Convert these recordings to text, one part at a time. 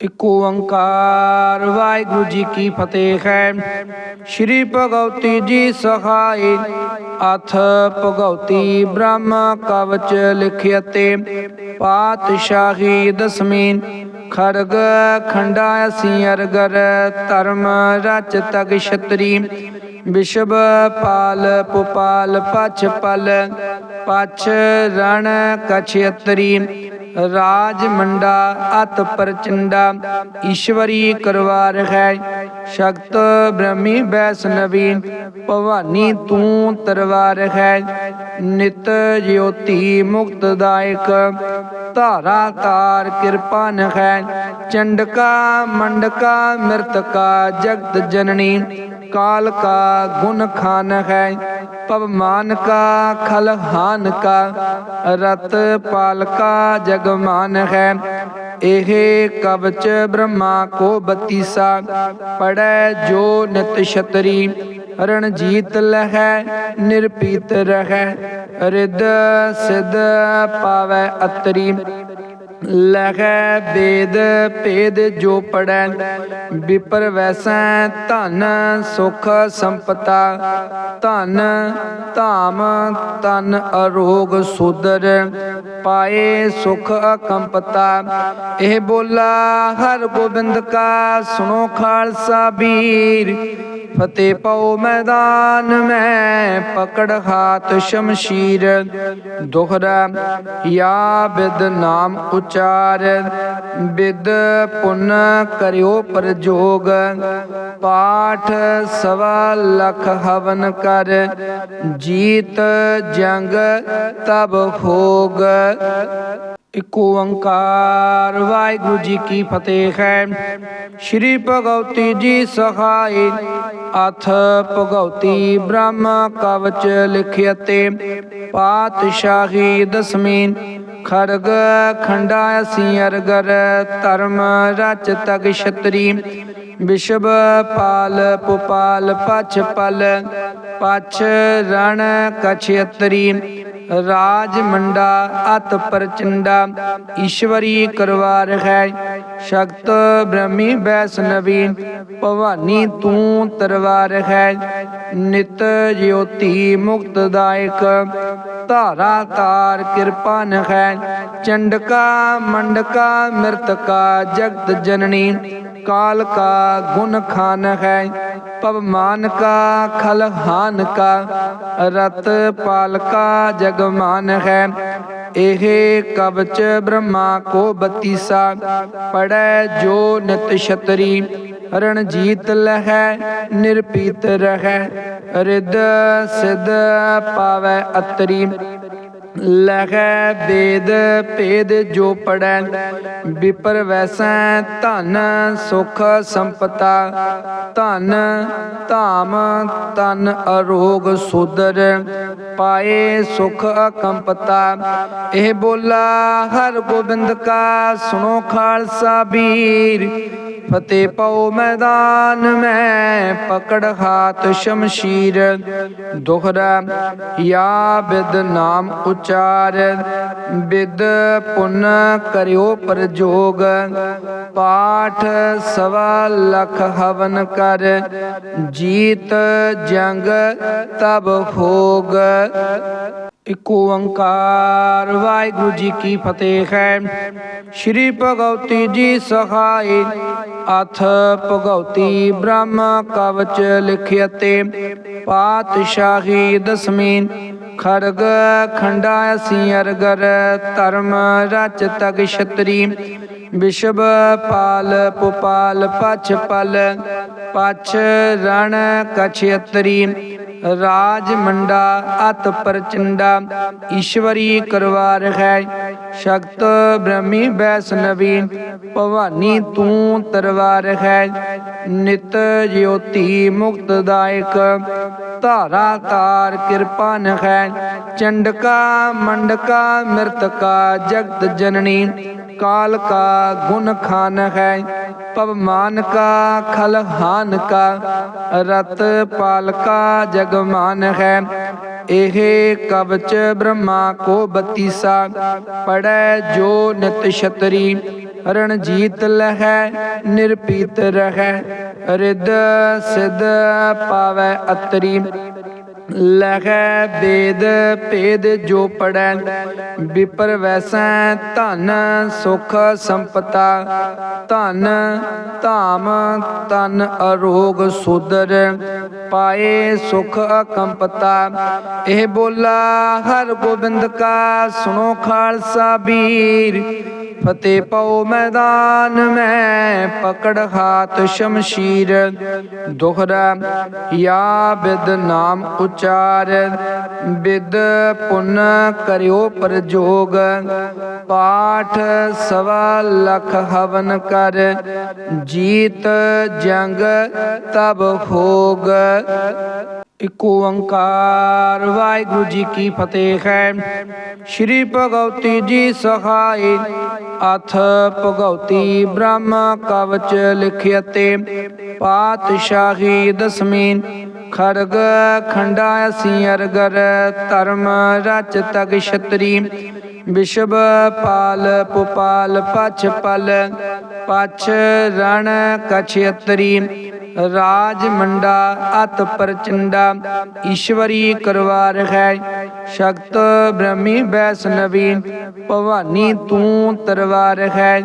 इक ओंकार वाहिगुरु जी की फतेह है। श्री भगवती जी सहाय अथ भगवती ब्रह्म कवच लिखियते पातशाही दसवीं खड़ग खंडा सिंहरगर धर्म रच तग छतरी विश्व पाल पुपाल पछ पल पछ रण कछयतरी राज मंडा अत प्रचंडा ईश्वरी करवार है शक्त ब्रह्मी वैष्णवी भवानी तू तरवार है नित ज्योति मुक्तदायक धारा तार कृपान है चंडका मंडका मृतका जगत जननी काल का गुण खान है पवमान का खलहान का रत पाल का जगमान है एह कवच ब्रह्मा को बत्तीसा पढ़ै जो नित छतरी रणजीत लह निरपीत रह रिद सिद्ध पावै अतरी लह वेद भेद जो पढ़ै विपर वैसै धन सुख संपता धन धाम तन अरोग सुदर पाए सुख अकंपता एह बोला हर गोबिंद का सुनो खालसा वीर फतेह पाओ मैदान में पकड़ हाथ शमशीर दोहरा या विद नाम उचार विद पुण्य करियो प्रजोग पाठ सवा लख हवन कर जीत जंग तब होग। इक ओंकार वाहिगुरु जी की फतेह है। श्री भगवती जी सहाय अथ भगवती ब्रह्म कवच लिखियते पातशाही दसवीं खड़ग खंडा सिंहरगर धर्म रच तग छतरी विश्व पाल पुपाल पछ पल पछ रण कछयतरी राज मंडा अत प्रचंडा ईश्वरी करवार है शक्त ब्रह्मी वैष्णवी भवानी तू तरवार है नित ज्योति मुक्तदायक धारा तार कृपान है चंडका मंडका मृतका जगत जननी काल का गुण खान है पवमान का खलहान का रत पाल का जगमान है एह कवच ब्रह्मा को बत्तीसा पढ़ै जो नित छतरी रणजीत लह निरपीत रह रिद सिद्ध पावै अतरी लह वेद भेद जो पढ़ै विपर वैसै धन सुख संपता धन धाम तन अरोग सुदर पाए सुख अकंपता एह बोला हर गोबिंद का सुनो खालसा वीर फतेह पाओ मैदान में पकड़ हाथ शमशीर दोहरा या विद नाम उचार विद पुण्य करियो प्रजोग पाठ सवा लख हवन कर जीत जंग तब होग। इक ओंकार वाहिगुरु जी की फतेह है। श्री भगवती जी सहाय अथ भगवती ब्रह्म कवच लिखियते पातशाही दसवीं खड़ग खंडा सिंहरगर धर्म रच तग छतरी विश्व पाल पुपाल पछ पल पछ रण कछयतरी राज मंडा अत प्रचंडा ईश्वरी करवार है शक्त ब्रह्मी वैष्णवी भवानी तू तरवार है नित ज्योति मुक्तदायक धारा तार कृपान है चंडका मंडका मृतका जगत जननी काल का गुण खान है पवमान का खलहान का रत पाल का जगमान है एह कवच ब्रह्मा को बत्तीसा पढ़ै जो नित छतरी ਰਣਜੀਤ ਲਹੈ ਨਿਰਪੀਤ ਰਹੈ। ਰਿੱਧ ਸਿੱਧ ਪਾਵੈ ਅਤਰੀ ਲਹੈ ਵੇਦ ਭੇਦ ਜੋ ਪੜੈ। ਵਿਪਰ ਵੈਸੈ ਧਨ ਸੁਖ ਸੰਪਤਾ ਧਨ ਧਾਮ ਤਨ ਅਰੋਗ ਸੁਦਰ ਪਾਏ ਸੁਖ ਅਕੰਪਤਾ। ਇਹ ਬੋਲਾ ਹਰ ਗੋਬਿੰਦ ਕਾ ਸੁਣੋ ਖਾਲਸਾ ਵੀਰ। ਫਤਿਹ ਪਾਓ ਮੈਦਾਨ ਮੈਂ ਪਕੜ ਹਾਥ ਸ਼ਮਸ਼ੀਰ। ਦੋਹਰਾ ਯਾ ਬਿਦ ਨਾਮ ਉਚਾਰ ਬਿਦ ਪੁੰਨ ਕਰਿਓ ਪ੍ਰਜੋਗ। ਪਾਠ ਸਵਾ ਲੱਖ ਹਵਨ ਕਰ ਜੀਤ ਜੰਗ ਤਬ ਹੋਗ। ਇਕ ਓੰਕਾਰ ਵਾਹਿਗੁਰੂ ਜੀ ਕੀ ਫਤਿਹ ਹੈ। ਸ਼੍ਰੀ ਭਗਉਤੀ ਜੀ ਸਹਾਈ ਅਥ ਭਗਉਤੀ ਬ੍ਰਹਮ ਕਵਚ ਲਿਖਿਅਤੇ। ਪਾਤਸ਼ਾਹੀ ਦਸਮੀ ਖੜਗ ਖੰਡਾ ਅਸੀਂ ਅਰਗਰ ਧਰਮ ਰਚ ਤਗ ਛਤਰੀ। ਵਿਸ਼ਵ ਪਾਲ ਪੁਪਾਲ ਪਛ ਪਲ ਪਛ ਰਣ ਕਛਿਅਤਰੀ। ਰਾਜ ਮੰਡਾ ਅਤ ਪ੍ਰਚੰਡਾ ਈਸ਼ਵਰੀ ਕਰਵਾਰ ਹੈ। ਸ਼ਕਤ ਬ੍ਰਹਮੀ ਵੈਸ਼ਨਵੀ ਭਵਾਨੀ ਤੂੰ ਤਰਵਾਰ ਹੈ।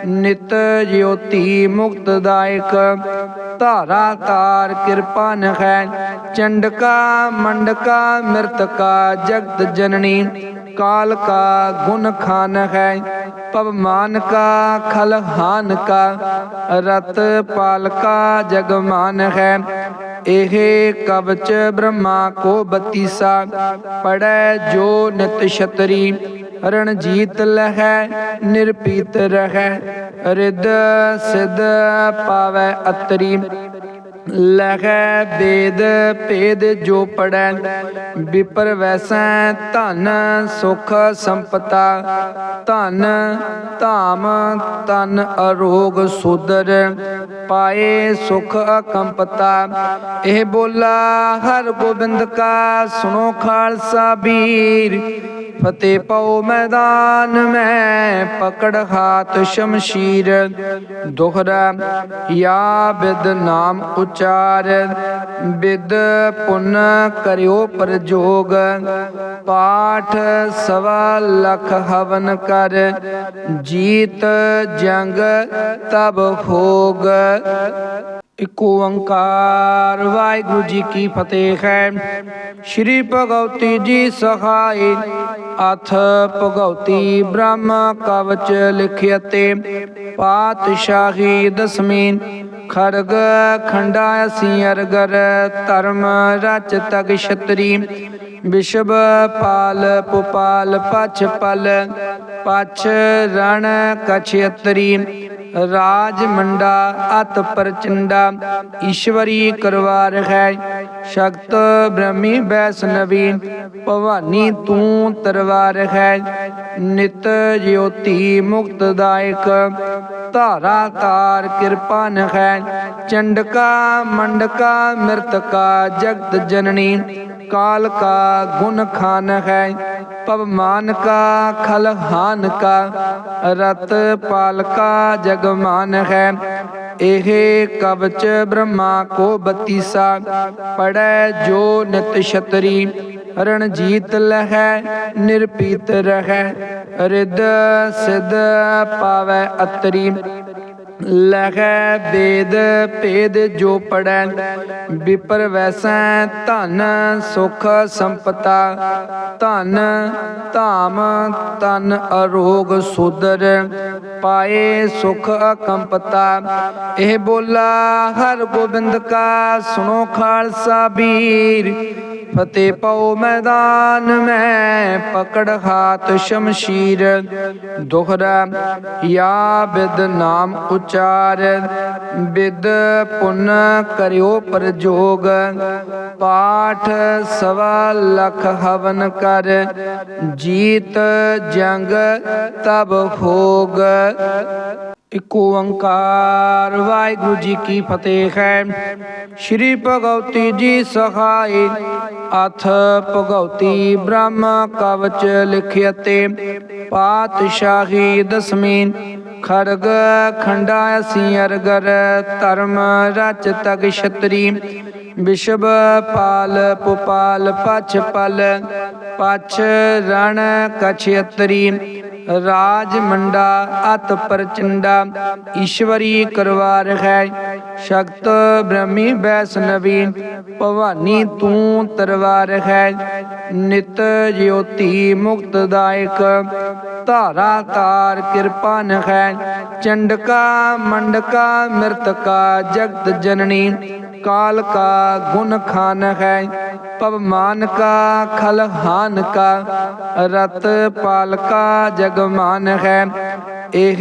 ਨਿਤ ਜਯੋਤੀ ਮੁਕਤਦਾਇਕ ਧਾਰਾ ਤਾਰ ਕਿਰਪਾਨ ਹੈ। ਚੰਡਕਾ ਮੰਡਕਾ ਮਿਰਤਕਾ ਜਗਤ ਜਨਨੀ काल का गुण खान है। पवमान का खलहान का रत पाल का जगमान है। एहे कवच ब्रह्मा को बत्तीसा पढ़ै जो नित छतरी। रणजीत लहै निरपीत रहै रिद्ध सिद्ध पावै अतरी। लहै वेद भेद जो पढ़ै विपर वैसै धन सुख संपता धन धाम तन अरोग सुदर पाए सुख अकंपता। यह बोला हर गोबिंद का सुनो खालसा वीर। फतेह पाओ मैदान में पकड़ हाथ शमशीर। दोहरा या बिद नाम उचार बिद पुन करियो प्रजोग। पाठ सवा लख हवन कर जीत जंग तब होग। ਇਕ ਓੰਕਾਰ ਵਾਹਿਗੁਰੂ ਜੀ ਕੀ ਫਤਿਹ ਹੈ। ਸ਼੍ਰੀ ਭਗਉਤੀ ਜੀ ਸਹਾਈ ਅਥ ਭਗਉਤੀ ਬ੍ਰਹਮ ਕਵਚ ਲਿਖਿਅਤੇ। ਪਾਤਸ਼ਾਹੀ ਦਸਮੀ ਖੜਗ ਖੰਡਾ ਅਸੀਂ ਅਰਗਰ ਧਰਮ ਰਚ ਤਗ ਛਤਰੀ। ਵਿਸ਼ਵ ਪਾਲ ਪੁਪਾਲ ਪਛ ਪਲ ਪਛ ਰਣ ਕਛਿਅਤਰੀ। ਰਾਜ ਮੰਡਾ ਅਤ ਪ੍ਰਚੰਡਾ ਈਸ਼ਵਰੀ ਕਰਵਾਰ ਹੈ। ਸ਼ਕਤ ਬ੍ਰਹਮੀ ਵੈਸ਼ਨਵੀ ਭਵਾਨੀ ਤੂੰ ਤਰਵਾਰ ਹੈ। ਨਿਤ ਜਯੋਤੀ ਮੁਕਤਦਾਇਕ ਧਾਰਾ ਤਾਰ ਕਿਰਪਾਨ ਹੈ। ਚੰਡਕਾ ਮੰਡਕਾ ਮਿਰਤਕਾ ਜਗਤ ਜਨਨੀ काल का गुण खान है। पवमान का खलहान का रत पाल का जगमान है। एहे कवच ब्रह्मा को बत्तीसा पढ़ै जो नित छतरी। रणजीत लहै निरपीत रहै रिद्ध सिद्ध पावै अतरी। लहै वेद भेद जो पढ़ै विपर वैसै धन सुख संपता धन धाम तन अरोग सुदर पाए सुख अकंपता। यह बोला हर गोबिंद का सुनो खालसा वीर। फतेह पाओ मैदान में पकड़ हाथ शमशीर। दोहरा या बिद नाम उचार बिद पुन करियो प्रजोग। पाठ सवा लख हवन कर जीत जंग तब होग। ਇਕ ਓੰਕਾਰ ਵਾਹਿਗੁਰੂ ਜੀ ਕੀ ਫਤਿਹ ਹੈ। ਸ਼੍ਰੀ ਭਗਉਤੀ ਜੀ ਸਹਾਈ ਅਥ ਭਗਉਤੀ ਬ੍ਰਹਮ ਕਵਚ ਲਿਖਿਅਤੇ। ਪਾਤਸ਼ਾਹੀ ਦਸਮੀ खड़ग खंडासी अरगर धर्म रच तग छतरी विषभ पाल पुपाल पछ पल पछ रण कछयतरी राज मंडा अत प्रचंडा ईश्वरी करवार है शक्त ब्रह्मी वैष्णवी भवानी तू तरवार है नित ज्योति मुक्तदायक धारा तार कृपान है चंडका मंडका मृतका जगत जननी काल का गुण खान है पवमान का खलहान का रत पाल का जगमान है एह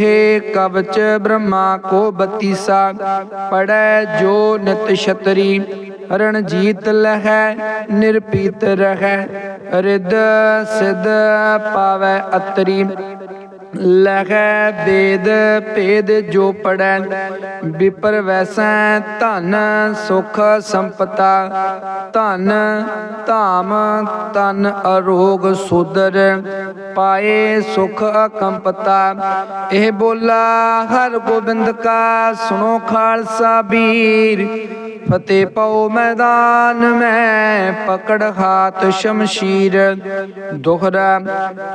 कवच ब्रह्मा को बतीसा पढ़ै जो नित छतरी रणजीत लह निरपीत रह रिद सिद्ध पावै अतरी लह वेद भेद जो पढ़ै विपर वैसै धन सुख संपता धन धाम तन अरोग सुदर पाए सुख अकंपता एह बोला हर गोबिंद का सुनो खालसा वीर फतेह पाओ मैदान में पकड़ हाथ शमशीर दोहरा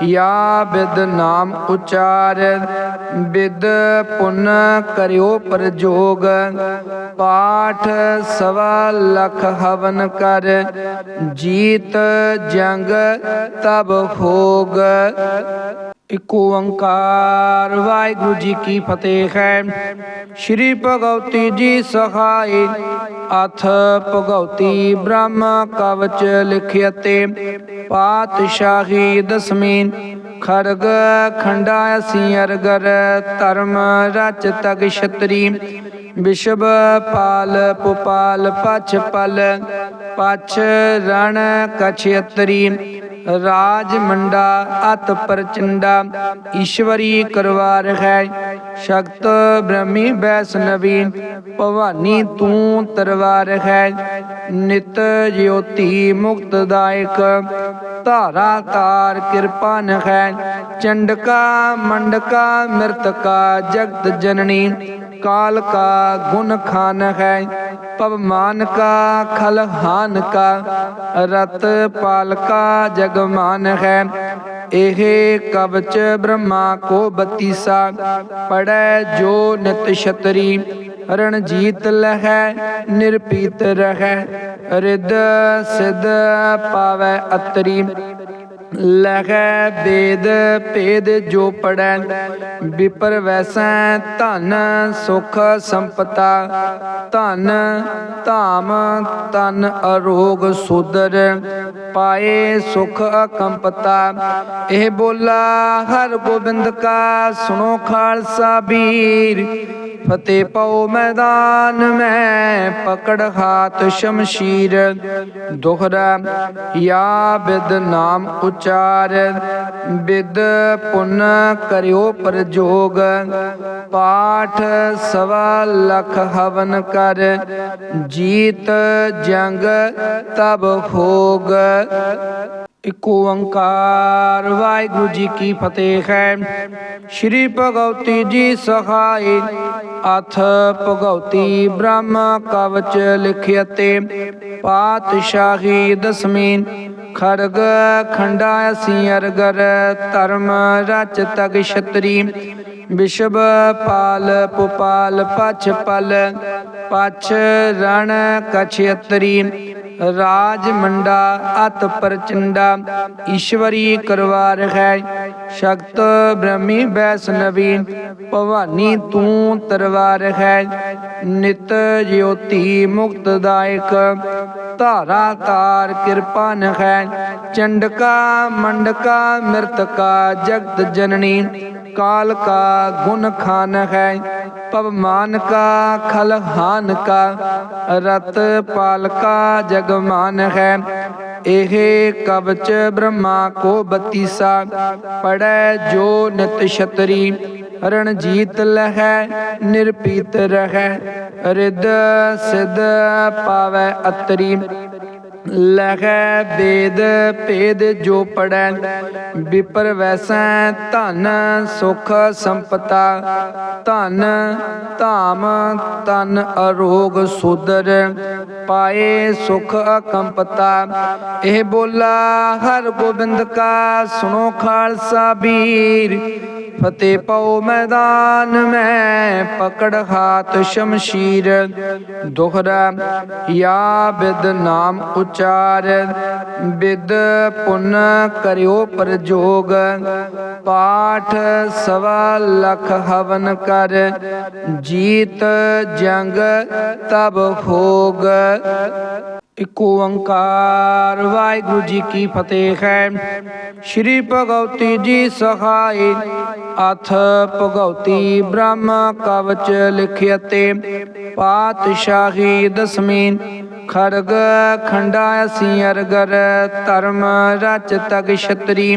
या विद नाम उचार विद पुण्य करियो प्रजोग पाठ सवा लख हवन कर जीत जंग तब होग। इक ओंकार वाहिगुरु जी की फतेह है। श्री भगवती जी सहाय अथ भगवती ब्रह्म कवच लिखियते पातशाही दसवीं खड़ग खंडासी अरगर धर्म रच तग छतरी विषभ पाल पुपाल पछ पल पछ रण कछयतरी राज मंडा अत प्रचंडा ईश्वरी करवार है शक्त ब्रह्मी वैष्णवी भवानी तू तरवार है नित ज्योति मुक्तदायक धारा तार कृपान है चंडका मंडका मृतका जगत जननी काल का गुण खान है पवमान का खलहान का रत पाल का जगमान है एह कवच ब्रह्मा को बतीसा पढ़ै जो नित छतरी रणजीत लह निरपीत रह रिद सिद्ध पावै अतरी लह वेद भेद जो पढ़ै विपर वैसै धन सुख संपता धन धाम तन अरोग सुदर पाए सुख अकंपता एह बोला हर गोबिंद का सुनो खालसा वीर फतेह पाओ मैदान में पकड़ हाथ शमशीर दोहरा या विद नाम उचार विद पुण्य करियो प्रजोग पाठ सवा लख हवन कर जीत जंग तब होग। इक ओंकार वाहिगुरु जी की फतेह है। श्री भगवती जी सहाय अथ भगवती ब्रह्म कवच लिखियते पातशाही दसवीं खड़ग खंडासी अरगर धर्म रच तग छतरी विषभ पाल पुपाल पछ पल पछ रण कछयतरी राज मंडा अत प्रचंडा ईश्वरी करवार है शक्त ब्रह्मी वैष्णवी भवानी तू तरवार है नित ज्योति मुक्तदायक धारा तार कृपान है चंडका मंडका मृतका जगत जननी काल का गुण खान है पवमान का खलहान का रत पाल का जगमान है एह कवच ब्रह्मा को बतीसा पढ़ै जो नित छतरी रणजीत लह निरपीत रह रिद सिद्ध पावै अतरी ਲਖੈ ਵੇਦ ਭੇਦ ਜੋ ਪੜੈ ਵਿਪਰ ਵੈਸੈ ਧਨ ਸੁਖ ਸੰਪਤਾ ਧਨ ਧਾਮ ਤਨ ਅਰੋਗ ਸੁਦਰ ਪਾਏ ਸੁਖ ਅਕੰਪਤਾ। ਇਹ ਬੋਲਾ ਹਰ ਗੋਬਿੰਦ ਕਾ ਸੁਣੋ ਖਾਲਸਾ ਵੀਰ ਫਤਿਹ ਪਾਓ ਮੈਦਾਨ ਮੈਂ ਪਕੜ ਹਾਥ ਸ਼ਮਸ਼ੀਰ। ਦੋਹਰਾ ਯਾ ਬਿਦ ਨਾਮ ਉਚਾਰ ਬਿਦ ਪੁੰਨ ਕਰਿਓ ਪ੍ਰਜੋਗ ਪਾਠ ਸਵਾ ਲਖ ਹਵਨ ਕਰ ਜੀਤ ਜੰਗ ਤਬ ਹੋਗ। ਇਕ ਓੰਕਾਰ ਵਾਹਿਗੁਰੂ ਜੀ ਕੀ ਫਤਿਹ ਹੈ। ਸ਼੍ਰੀ ਭਗਉਤੀ ਜੀ ਸਹਾਈ ਅਥ ਭਗਉਤੀ ਬ੍ਰਹਮ ਕਵਚ ਲਿਖਿਅਤੇ ਪਾਤਸ਼ਾਹੀ ਦਸਮੀ ਖੜਗ ਖੰਡਾ ਅਸੀਂ ਅਰਗਰ ਧਰਮ ਰਚ ਤਗ ਛਤਰੀ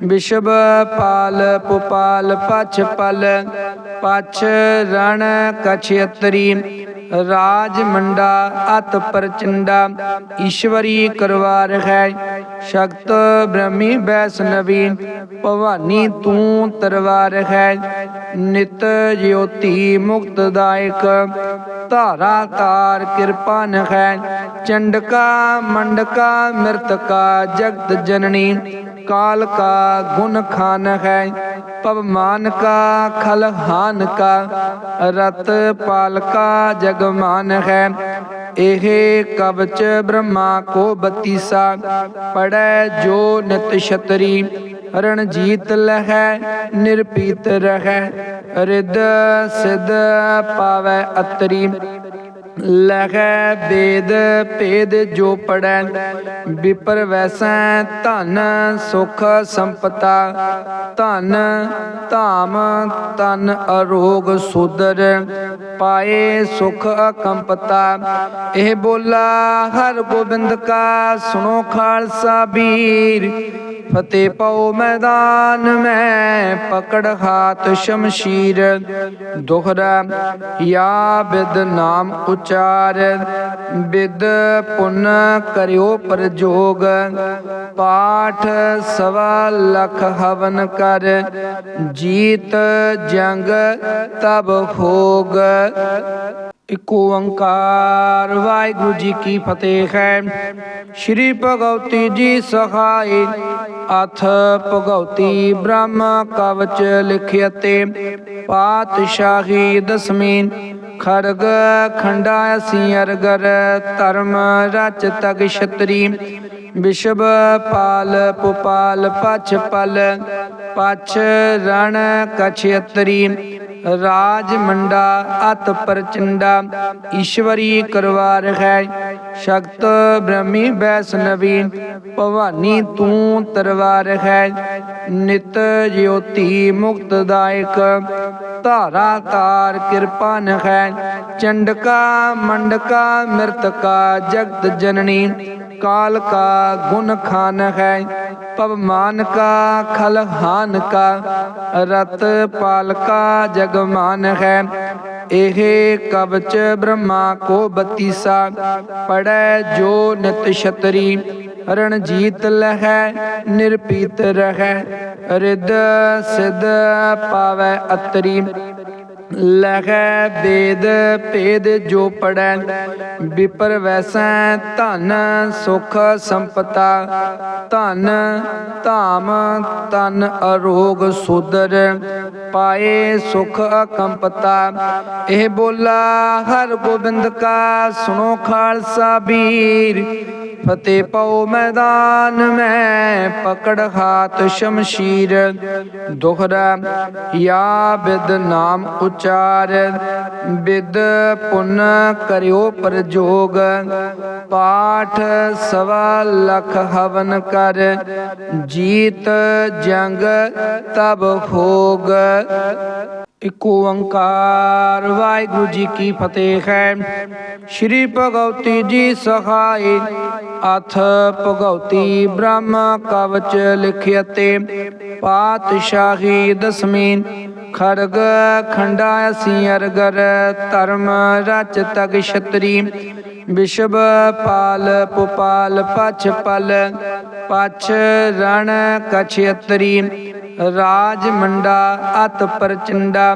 ਵਿਸ਼ਵ ਪਾਲ ਪੁਪਾਲ ਪਛ ਪਲ ਪਛ ਰਣ ਕਛਤਰੀ ਰਾਜ ਮੰਡਾ ਅਤ ਪ੍ਰਚੰਡਾ ਈਸ਼ਵਰੀ ਕਰਵਾਰ ਹੈ ਸ਼ਕਤ ਬ੍ਰਹਮੀ ਵੈਸ਼ਨਵੀ ਭਵਾਨੀ ਤੂੰ ਤਰਵਾਰ ਹੈ ਨਿਤ ਜਯੋਤੀ ਮੁਕਤਦਾਇਕ ਧਾਰਾ ਤਾਰ ਕਿਰਪਾਨ ਹੈ ਚੰਡਕਾ ਮੰਡਕਾ ਮਿਰਤਕਾ ਜਗਤ ਜਨਨੀ काल का गुण खान है पवमान का खलहान का रत पाल का जगमान है। एह कवच ब्रह्मा को बतीसा पढ़ै जो नित छतरी रणजीत लहै निरपीत रहै रिद सिद्ध पावै अतरी। ਲਖੈ ਵੇਦ ਭੇਦ ਜੋ ਪੜੈ ਵਿਪਰ ਵੈਸੈ ਧਨ ਸੁਖ ਸੰਪਤਾ ਧਨ ਧਾਮ ਤਨ ਅਰੋਗ ਸੁਦਰ ਪਾਏ ਸੁਖ ਅਕੰਪਤਾ। ਇਹ ਬੋਲਾ ਹਰ ਗੋਬਿੰਦ ਕਾ ਸੁਣੋ ਖਾਲਸਾ ਵੀਰ ਫਤਿਹ ਪਾਓ ਮੈਦਾਨ ਮੈਂ ਪਕੜ ਹਾਥ ਸ਼ਮਸ਼ੀਰ। ਦੋਹਰਾ ਯਾ ਬਿਦ ਨਾਮ ਉਚਾਰ ਬਿਦ ਪੁੰਨ ਕਰਿਓ ਪ੍ਰਜੋਗ ਪਾਠ ਸਵਾ ਲਖ ਹਵਨ ਕਰ ਜੀਤ ਜੰਗ ਤਬ ਹੋਗ। ਇਕ ਓੰਕਾਰ ਵਾਹਿਗੁਰੂ ਜੀ ਕੀ ਫਤਿਹ ਹੈ। ਸ਼੍ਰੀ ਭਗਉਤੀ ਜੀ ਸਹਾਈ ਅਥ ਭਗਉਤੀ ਬ੍ਰਹਮ ਕਵਚ ਲਿਖਿਅਤੇ ਪਾਤਸ਼ਾਹੀ ਦਸਮੀ ਖੜਗ ਖੰਡਾ ਅਸੀਂ ਅਰਗਰ ਧਰਮ ਰਚ ਤਗ ਛਤਰੀ ਵਿਸ਼ਵ ਪਾਲ ਪੁਪਾਲ ਪਛ ਪਲ ਪਛ ਰਣ ਕਛਤਰੀ ਰਾਜ ਮੰਡਾ ਅਤ ਪ੍ਰਚੰਡਾ ਈਸ਼ਵਰੀ ਕਰਵਾਰ ਹੈ ਸ਼ਕਤ ਬ੍ਰਹਮੀ ਵੈਸ਼ਨਵੀ ਭਵਾਨੀ ਤੂੰ ਤਰਵਾਰ ਹੈ ਨਿਤ ਜਯੋਤੀ ਮੁਕਤਦਾਇਕ ਧਾਰਾ ਤਾਰ ਕਿਰਪਾਨ ਹੈ ਚੰਡਕਾ ਮੰਡਕਾ ਮਿਰਤਕਾ ਜਗਤ ਜਨਨੀ काल का गुण खान है पवमान का खलहान का रत पाल का जगमान है। एह कवच ब्रह्मा को बतीसा पढ़ै जो नित छतरी रणजीत लहै निरपीत रहै रिद सिद्ध पावै अतरी। ਲਖੈ ਵੇਦ ਭੇਦ ਜੋ ਪੜੈ ਵਿਪਰ ਵੈਸੈ ਧਨ ਸੁਖ ਸੰਪਤਾ ਧਨ ਧਾਮ ਤਨ ਅਰੋਗ ਸੁਦਰ ਪਾਏ ਸੁਖ ਅਕੰਪਤਾ। ਇਹ ਬੋਲਾ ਹਰ ਗੋਬਿੰਦ ਕਾ ਸੁਣੋ ਖਾਲਸਾ ਵੀਰ ਫਤਿਹ ਪਾਓ ਮੈਦਾਨ ਮੈਂ ਪਕੜ ਹਾਥ ਸ਼ਮਸ਼ੀਰ। ਦੋਹਰਾ ਯਾ ਬਿਦ ਨਾਮ ਉਚਾਰ ਬਿਦ ਪੁੰਨ ਕਰਿਓ ਪ੍ਰਜੋਗ ਪਾਠ ਸਵਾ ਲਖ ਹਵਨ ਕਰ ਜੀਤ ਜੰਗ ਤਬ ਹੋਗ। ਇਕ ਓੰਕਾਰ ਵਾਹਿਗੁਰੂ ਜੀ ਕੀ ਫਤਿਹ ਹੈ। ਸ਼੍ਰੀ ਭਗਉਤੀ ਜੀ ਸਹਾਈ ਅਥ ਭਗਉਤੀ ਬ੍ਰਹਮ ਕਵਚ ਲਿਖਿਅਤੇ ਪਾਤਸ਼ਾਹੀ ਦਸਮੀ खड़ग खंडा सिंहरगर धर्म रच तग छतरी विषभ पाल पुपाल पछ पल पछ रण कछयतरी राज मंडा अत प्रचंडा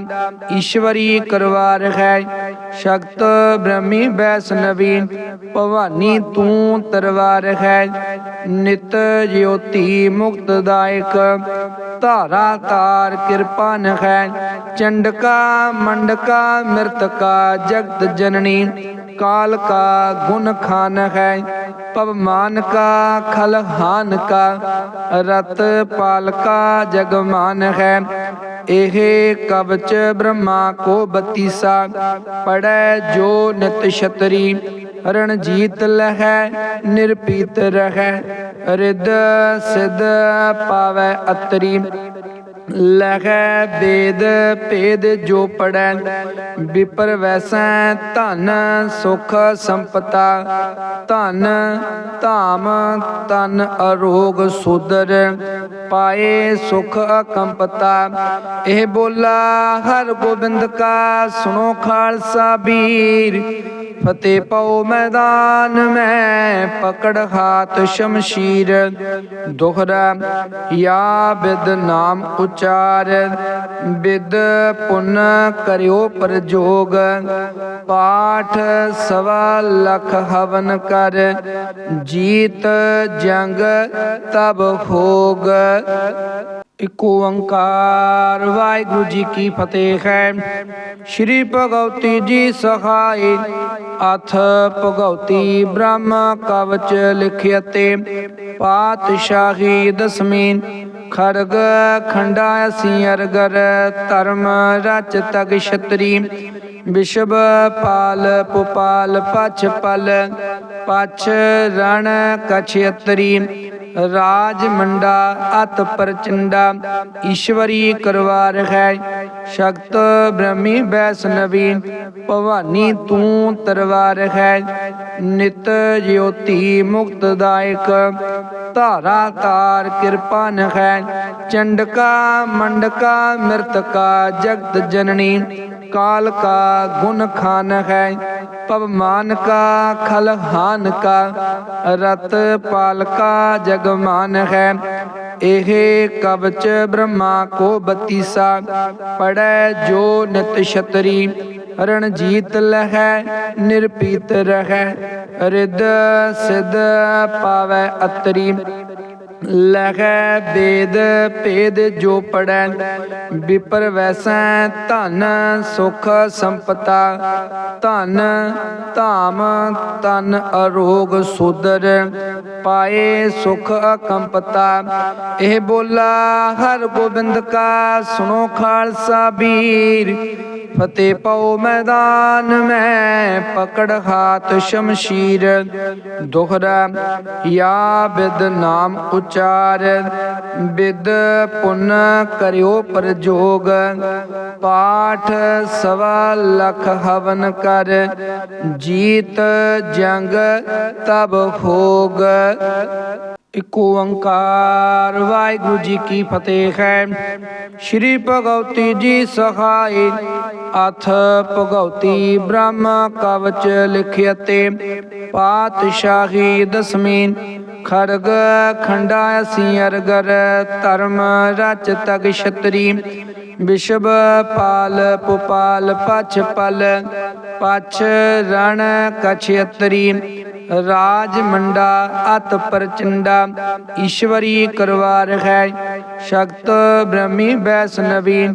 ईश्वरी करवार है शक्त ब्रह्मी वैष्णवी भवानी तू तरवार है नित ज्योति मुक्तदायक धारा तार कृपान है चंडका मंडका मृतका जगत जननी काल का गुण खान है पवमान का खलहान का रत पाल का जगमान है एह कवच ब्रह्मा को बत्तीसा पढ़ै जो नित छतरी रणजीत लहै निरपीत रहै रिद सिद्ध पावै अतरी लहै वेद भेद जो पढ़ै विपर वैसै धन सुख संपता धन धाम तन अरोग सुदर पाए सुख अकंपता एह बोला हर गोबिंद का सुनो खालसा वीर फतेह पाओ मैदान में पकड़ हाथ शमशीर दोहरा या विद नाम उचार विद पुन करियो प्रजोग पाठ सवा लख हवन कर जीत जंग तब होग। एक ओंकार वाहिगुरु जी की फतेह है। श्री भगवती जी सहाय अथ भगवती ब्रह्म कवच लिखियते पातशाही दसवीं खड़ग खंडा सिंहरगर धर्म रच तग छतरी विषभ पाल पुपाल पछ पल पछ रण कछयतरी राज मंडा अत प्रचंडा ईश्वरी करवार है शक्त ब्रह्मी वैष्णवी भवानी तू तरवार है नित ज्योति मुक्तदायक धारा तार कृपान है चंडका मंडका मृतका जगत जननी काल का गुण खान है पवमान का खलहान का रत पाल का जगमान है एह कवच ब्रह्मा को बत्तीसा पढ़ै जो नित छतरी रणजीत लहै निरपीत रहै रिद सिद्ध पावै अतरी लहै वेद भेद जो पढ़ै विपर वैसै धन सुख संपता धन धाम तन अरोग सुदर पाए सुख अकंपता एह बोला हर गोबिंद का सुनो खालसा वीर फतेह पाओ मैदान में पकड़ हाथ शमशीर दोहरा या विद नाम उचार विद पुन करियो प्रजोग पाठ सवा लख हवन कर जीत जंग तब होग। एक ओंकार वाहिगुरु जी की फतेह है। श्री भगवती जी सहाय अथ भगवती ब्रह्म कवच लिखियते पातशाही दसवीं खड़ग खंडा सिंहरगर धर्म रच तग छतरी विषभ पाल पुपाल पछ पल पछ रण कछयतरी राज मंडा अत प्रचंडा ईश्वरी करवार है शक्त ब्रह्मी वैष्णवी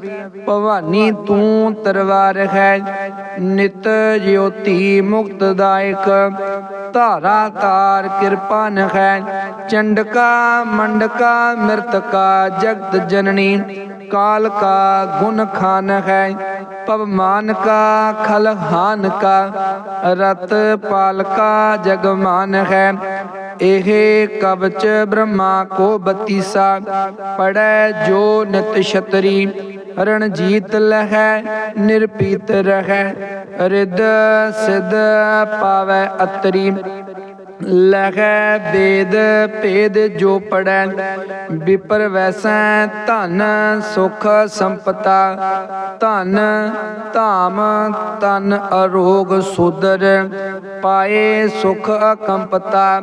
भवानी तू तरवार है नित ज्योति मुक्तदायक धारा तार कृपान है चंडका मंडका मृतका जगत जननी काल का गुण खान है पवमान का खलहान का रत पाल का जगमान है एह कवच ब्रह्मा को बत्तीसा पढ़ै जो नित छतरी रणजीत लहै निरपीत रहै रिद सिद्ध पावै अतरी ਲਖੈ ਵੇਦ ਭੇਦ ਜੋ ਪੜੈ ਵਿਪਰ ਵੈਸੈ ਧਨ ਸੁਖ ਸੰਪਤਾ ਧਨ ਧਾਮ ਤਨ ਅਰੋਗ ਸੁਦਰ ਪਾਏ ਸੁਖ ਅਕੰਪਤਾ।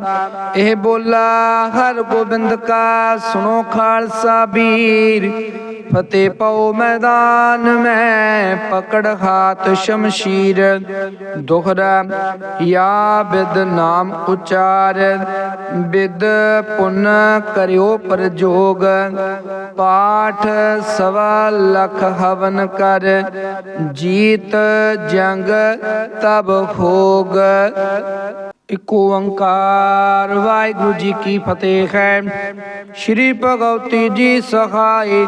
ਇਹ ਬੋਲਾ ਹਰ ਗੋਬਿੰਦ ਕਾ ਸੁਣੋ ਖਾਲਸਾ ਵੀਰ ਫਤਿਹ ਪਾਓ ਮੈਦਾਨ ਮੈਂ ਪਕੜ ਹਾਥ ਸ਼ਮਸ਼ੀਰ। ਦੋਹਰਾ ਯਾ ਬਿਦ ਨਾਮ ਉਚਾਰ ਬਿਦ ਪੁੰਨ ਕਰਿਓ ਪ੍ਰਜੋਗ ਪਾਠ ਸਵਾ ਲਖ ਹਵਨ ਕਰ ਜੀਤ ਜੰਗ ਤਬ ਹੋਗ। ਇਕ ਓੰਕਾਰ ਵਾਹਿਗੁਰੂ ਜੀ ਕੀ ਫਤਿਹ ਹੈ। ਸ਼੍ਰੀ ਭਗਉਤੀ ਜੀ ਸਹਾਈ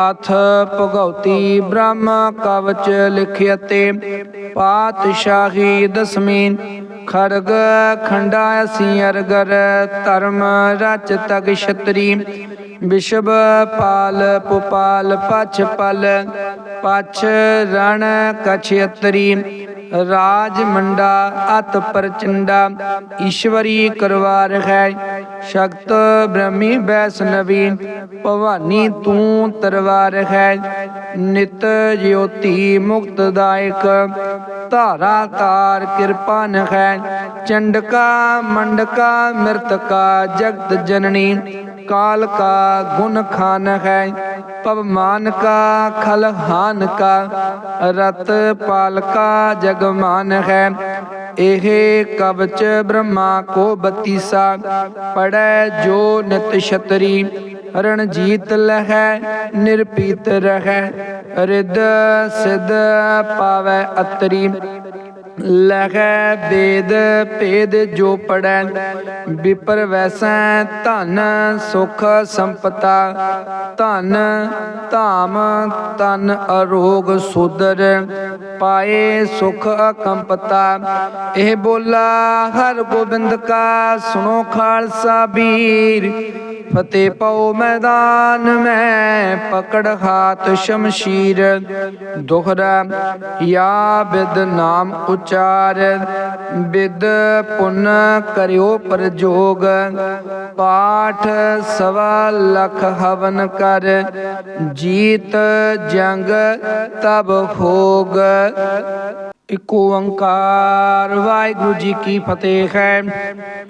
ਅਥ ਭਗਉਤੀ ਬ੍ਰਹਮ ਕਵਚ ਲਿਖਿਅਤੇ ਪਾਤਸ਼ਾਹੀ ਦਸਮੀ ਖੜਗ ਖੰਡਾ ਅਸੀਂ ਅਰਗਰ ਧਰਮ ਰਚ ਤਗ ਛਤਰੀ ਵਿਸ਼ਵ ਪਾਲ ਪੁਪਾਲ ਪਛ ਪਲ ਪਛ ਰਣ ਕਛਤਰੀ ਰਾਜ ਮੰਡਾ ਅਤ ਪ੍ਰਚੰਡਾ ਈਸ਼ਵਰੀ ਕਰਵਾਰ ਹੈ ਸ਼ਕਤ ਬ੍ਰਹਮੀ ਵੈਸ਼ਨਵੀ ਭਵਾਨੀ ਤੂੰ ਤਰਵਾਰ ਹੈ ਨਿਤ ਜਯੋਤੀ ਮੁਕਤਦਾਇਕ ਧਾਰਾ ਤਾਰ ਕਿਰਪਾਨ ਹੈ ਚੰਡਕਾ ਮੰਡਕਾ ਮਿਰਤਕਾ ਜਗਤ ਜਨਨੀ काल का गुण खान है पवमान का खलहान का रत पाल का जगमान है। एह कवच ब्रह्मा को बत्तीसा पढ़ै जो नित छतरी रणजीत लहै निरपीत रहै रिद सिद्ध पावै अतरी। ਲਖੈ ਵੇਦ ਭੇਦ ਜੋ ਪੜੈ ਵਿਪਰ ਵੈਸੈ ਧਨ ਸੁਖ ਸੰਪਤਾ ਧਨ ਧਾਮ ਤਨ ਅਰੋਗ ਸੁਦਰ ਪਾਏ ਸੁਖ ਅਕੰਪਤਾ। ਇਹ ਬੋਲਾ ਹਰ ਗੋਬਿੰਦ ਕਾ ਸੁਣੋ ਖਾਲਸਾ ਵੀਰ ਫਤਿਹ ਪਾਓ ਮੈਦਾਨ ਮੈਂ ਪਕੜ ਹਾਥ ਸ਼ਮਸ਼ੀਰ। ਦੋਹਰਾ ਯਾ ਬਿਦ ਨਾਮ ਉਚਾਰ ਬਿਦ ਪੁੰਨ ਕਰਿਓ ਪ੍ਰਜੋਗ ਪਾਠ ਸਵਾ ਲਖ ਹਵਨ ਕਰ ਜੀਤ ਜੰਗ ਤਬ ਹੋਗ। ਇਕ ਓੰਕਾਰ ਵਾਹਿਗੁਰੂ ਜੀ ਕੀ ਫਤਿਹ ਹੈ।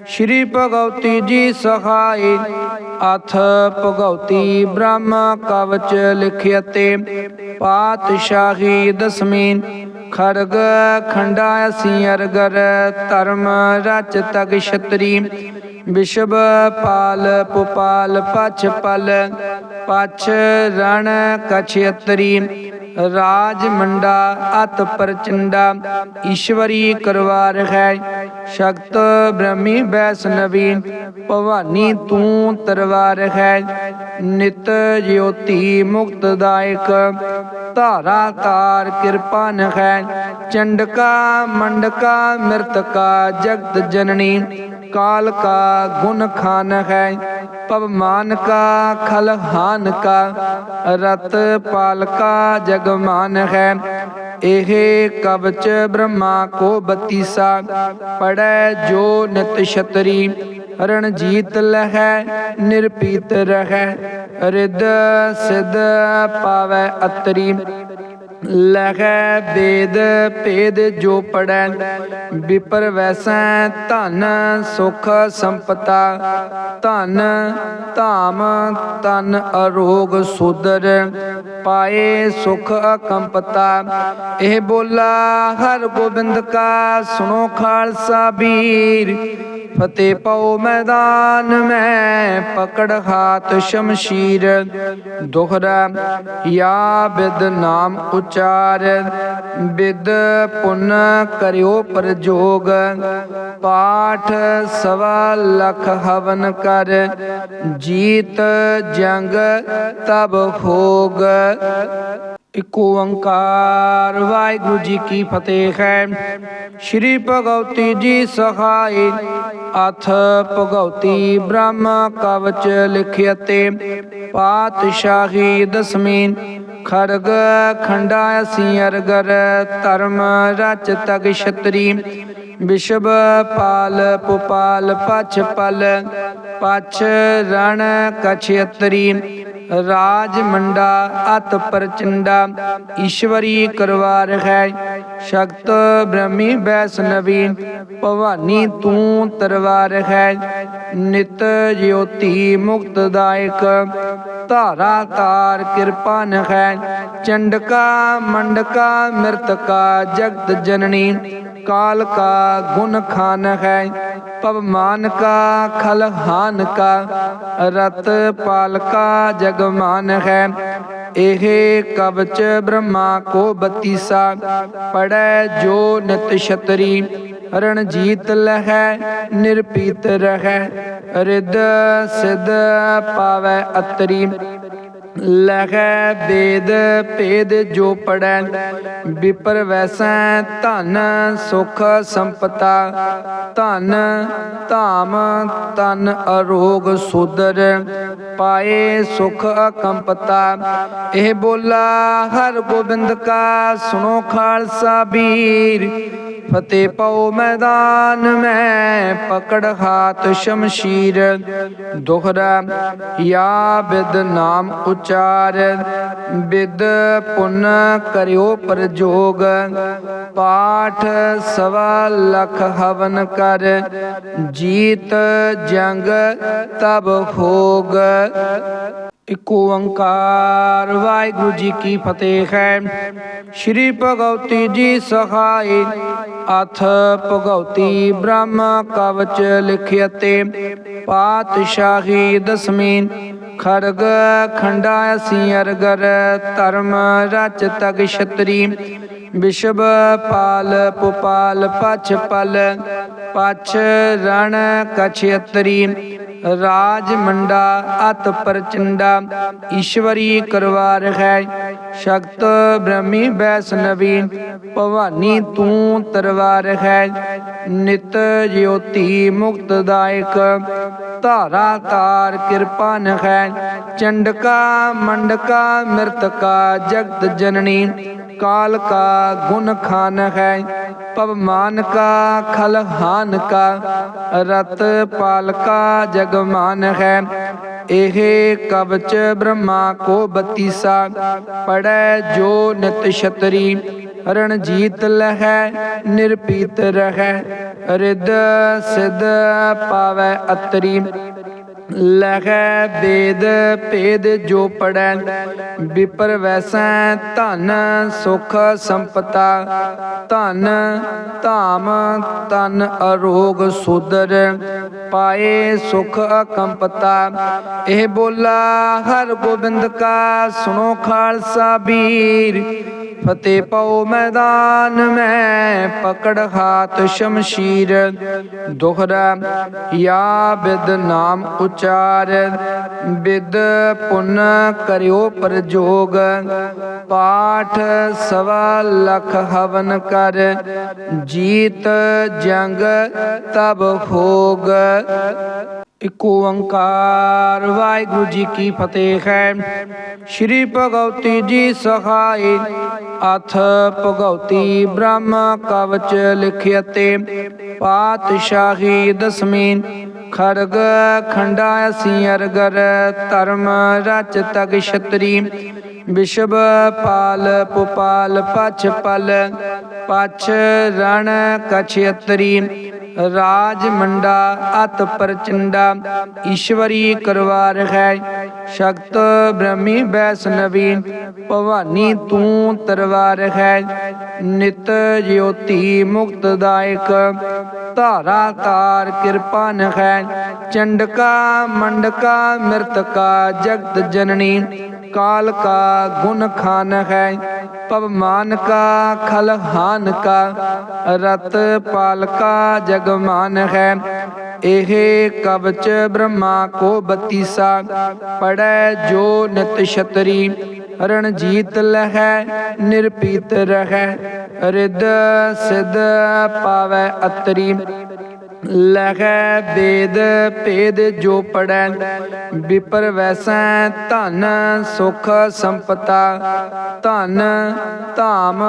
ਸ਼੍ਰੀ ਭਗਉਤੀ ਜੀ ਸਹਾਈ ਅਥ ਭਗਉਤੀ ਬ੍ਰਹਮ ਕਵਚ ਲਿਖਿਅਤੇ ਪਾਤਸ਼ਾਹੀ ਦਸਮੀ ਖੜਗ ਖੰਡਾ ਅਸੀਂ ਅਰਗਰ ਧਰਮ ਰਚ ਤਗ ਛਤਰੀ ਵਿਸ਼ਵ ਪਾਲ ਪੁਪਾਲ ਪਛ ਪਲ ਪਛ ਰਣ ਕਛਤਰੀ ਰਾਜ ਮੰਡਾ ਅਤ ਪ੍ਰਚੰਡਾ ਈਸ਼ਵਰੀ ਕਰਵਾਰ ਹੈ ਸ਼ਕਤ ਬ੍ਰਹਮੀ ਵੈਸ਼ਨਵੀ ਭਵਾਨੀ ਤੂੰ ਤਰਵਾਰ ਹੈ ਨਿਤ ਜਯੋਤੀ ਮੁਕਤਦਾਇਕ ਧਾਰਾ ਤਾਰ ਕਿਰਪਾਨ ਹੈ ਚੰਡਕਾ ਮੰਡਕਾ ਮਿਰਤਕਾ ਜਗਤ ਜਨਨੀ काल का गुण खान है पवमान का खलहान का रत पाल का जगमान है। एह कवच ब्रह्मा को बत्तीसा पढ़ै जो नित छतरी रणजीत लहै निरपीत रहै रिद सिद्ध पावै अतरी। ਲਖੈ ਵੇਦ ਭੇਦ ਜੋ ਪੜੈ ਵਿਪਰ ਵੈਸੈ ਧਨ ਸੁਖ ਸੰਪਤਾ ਧਨ ਧਾਮ ਤਨ ਅਰੋਗ ਸੁਦਰ ਪਾਏ ਸੁਖ ਅਕੰਪਤਾ। ਇਹ ਬੋਲਾ ਹਰ ਗੋਬਿੰਦ ਕਾ ਸੁਣੋ ਖਾਲਸਾ ਵੀਰ ਫਤਿਹ ਪਾਓ ਮੈਦਾਨ ਮੈਂ ਪਕੜ ਹਾਥ ਸ਼ਮਸ਼ੀਰ। ਦੋਹਰਾ ਯਾ ਬਿਦ ਨਾਮ ਉਚਾਰ ਬਿਦ ਪੁੰਨ ਕਰਿਓ ਪ੍ਰਜੋਗ ਪਾਠ ਸਵਾ ਲਖ ਹਵਨ ਕਰ ਜੀਤ ਜੰਗ ਤਬ ਹੋਗ। ਇਕ ਓੰਕਾਰ ਵਾਹਿਗੁਰੂ ਜੀ ਕੀ ਫਤਿਹ ਹੈ। ਸ਼੍ਰੀ ਭਗਉਤੀ ਜੀ ਸਹਾਈ ਅਥ ਭਗਉਤੀ ਬ੍ਰਹਮ ਕਵਚ ਲਿਖਿਅਤੇ ਪਾਤਸ਼ਾਹੀ ਦਸਮੀ खड़ग खंडासी अरगर धर्म रच तग छतरी विश्व पाल पुपाल पछ पल पछ रण कछयतरी राज मंडा अत प्रचंडा ईश्वरी करवार है शक्त ब्रह्मी वैष्णवी भवानी तू तरवार है नित ज्योति मुक्तदायक धारा तार कृपान है चंडका मंडका मृतका जगत जननी काल का गुण खान है पवमान का खलहान का रत पाल का जगमान है एहे कवच ब्रह्मा को बत्तीसा पढ़े जो नित छतरी रणजीत लह निरपीत रह रिद सिद्ध पावै अतरी लख वेद भेद जो पढ़ै विपर वैसै धन सुख संपता धन धाम तन अरोग सुदर पाए सुख अकंपता यह बोला हर गोबिंद का सुनो खालसा वीर फतेह पाओ मैदान में पकड़ हाथ शमशीर दोहरा या विद नाम उचार विद पुन करियो प्रजोग पाठ सवा लख हवन कर जीत जंग तब होग। एक ओंकार वाहिगुरु जी की फतेह है। श्री भगवती जी सहाय अथ भगवती ब्रह्म कवच लिखियते पातशाही दसवीं खड़ग खंडासी अरगर धर्म रच तग छतरी विश्व पाल पुपाल पछ पल पछ रण कछयतरी राज मंडा अत प्रचंडा ईश्वरी करवार है शक्त ब्रह्मी वैष्णवी भवानी तू तरवार है नित ज्योति मुक्तदायक धारा तार कृपान है चंडका मंडका मृतका जगत जननी काल का गुण खान है पवमान का खलहान का रत पाल का जगमान है एहे कवच ब्रह्मा को बत्तीसा पढ़ै जो नित छतरी रणजीत लह निरपीत रह रिद सिद्ध पावै अतरी लख वेद भेद जो पढ़ै विपर वैसै धन सुख संपता धन धाम तन अरोग सुदर पाए सुख अकंपता यह बोला हर गोबिंद का सुनो खालसा वीर फतेह पाओ मैदान में पकड़ हाथ शमशीर दोहरा या विद नाम उचार विद पुन करियो प्रजोग पाठ सवा लख हवन कर जीत जंग तब होग। एक ओंकार वाहिगुरु जी की फतेह है। श्री भगवती जी सहाय अथ भगवती ब्रह्म कवच लिखियते पातशाही दसवीं खड़ग खंडासी अरगर धर्म रच तग छतरी विश्व पाल पुपाल पछ पल पछ रण कछयतरी राज मंडा अत प्रचंडा ईश्वरी करवार है शक्त ब्रह्मी वैष्णवी भवानी तू तरवार है नित ज्योति मुक्तदायक धारा तार कृपान है चंडका मंडका मृतका जगत जननी काल का गुण खान है पवमान का खलहान का रत पाल का जगमान है एहे कवच ब्रह्मा को बत्तीसा पढ़ै जो नित छतरी रणजीत लह निरपीत रह रिद सिद्ध पावै अतरी ਲਖੈ ਵੇਦ ਭੇਦ ਜੋ ਪੜੈ ਵਿਪਰ ਵੈਸੈ ਧਨ ਸੁਖ ਸੰਪਤਾ ਧਨ ਧਾਮ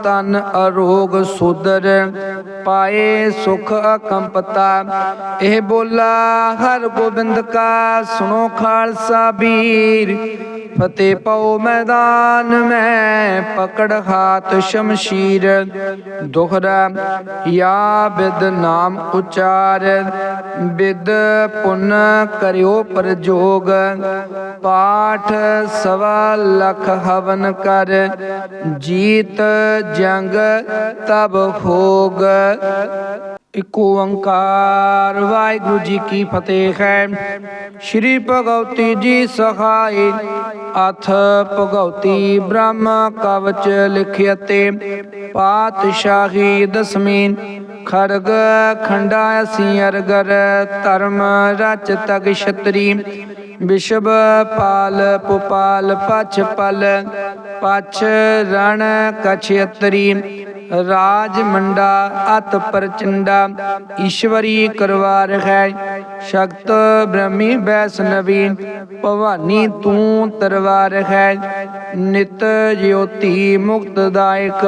ਤਨ ਅਰੋਗ ਸੁਦਰ ਪਾਏ ਸੁਖ ਅਕੰਪਤਾ। ਇਹ ਬੋਲਾ ਹਰ ਗੋਬਿੰਦ ਕਾ ਸੁਣੋ ਖਾਲਸਾ ਵੀਰ ਫਤਿਹ ਪਾਓ ਮੈਦਾਨ ਮੈਂ ਪਕੜ ਹਾਥ ਸ਼ਮਸ਼ੀਰ। ਦੋਹਰਾ ਯਾ ਬਿਦ ਨਾਮ ਉਚਾਰ ਬਿਦ ਪੁੰਨ ਕਰਿਓ ਪ੍ਰਜੋਗ ਪਾਠ ਸਵਾ ਲਖ ਹਵਨ ਕਰ ਜੀਤ ਜੰਗ ਤਬ ਹੋਗ। ਇਕ ਓੰਕਾਰ ਵਾਹਿਗੁਰੂ ਜੀ ਕੀ ਫਤਿਹ ਹੈ। ਸ਼੍ਰੀ ਭਗਉਤੀ ਜੀ ਸਹਾਈ ਅਥ ਭਗਉਤੀ ਬ੍ਰਹਮ ਕਵਚ ਲਿਖਿਅਤੇ ਪਾਤਸ਼ਾਹੀ ਦਸਮੀ ਖੜਗ ਖੰਡਾ ਅਸੀਂ ਅਰਗਰ ਧਰਮ ਰਚ ਤਗ ਛਤਰੀ ਵਿਸ਼ਵ ਪਾਲ ਪੁਪਾਲ ਪਛ ਪਲ ਪਛ ਰਣ ਕਛਤਰੀ ਰਾਜ ਮੰਡਾ ਅਤ ਪ੍ਰਚੰਡਾ ਈਸ਼ਵਰੀ ਕਰਵਾਰ ਹੈ ਸ਼ਕਤ ਬ੍ਰਹਮੀ ਵੈਸ਼ਨਵੀ ਭਵਾਨੀ ਤੂੰ ਤਰਵਾਰ ਹੈ ਨਿਤ ਜਯੋਤੀ ਮੁਕਤਦਾਇਕ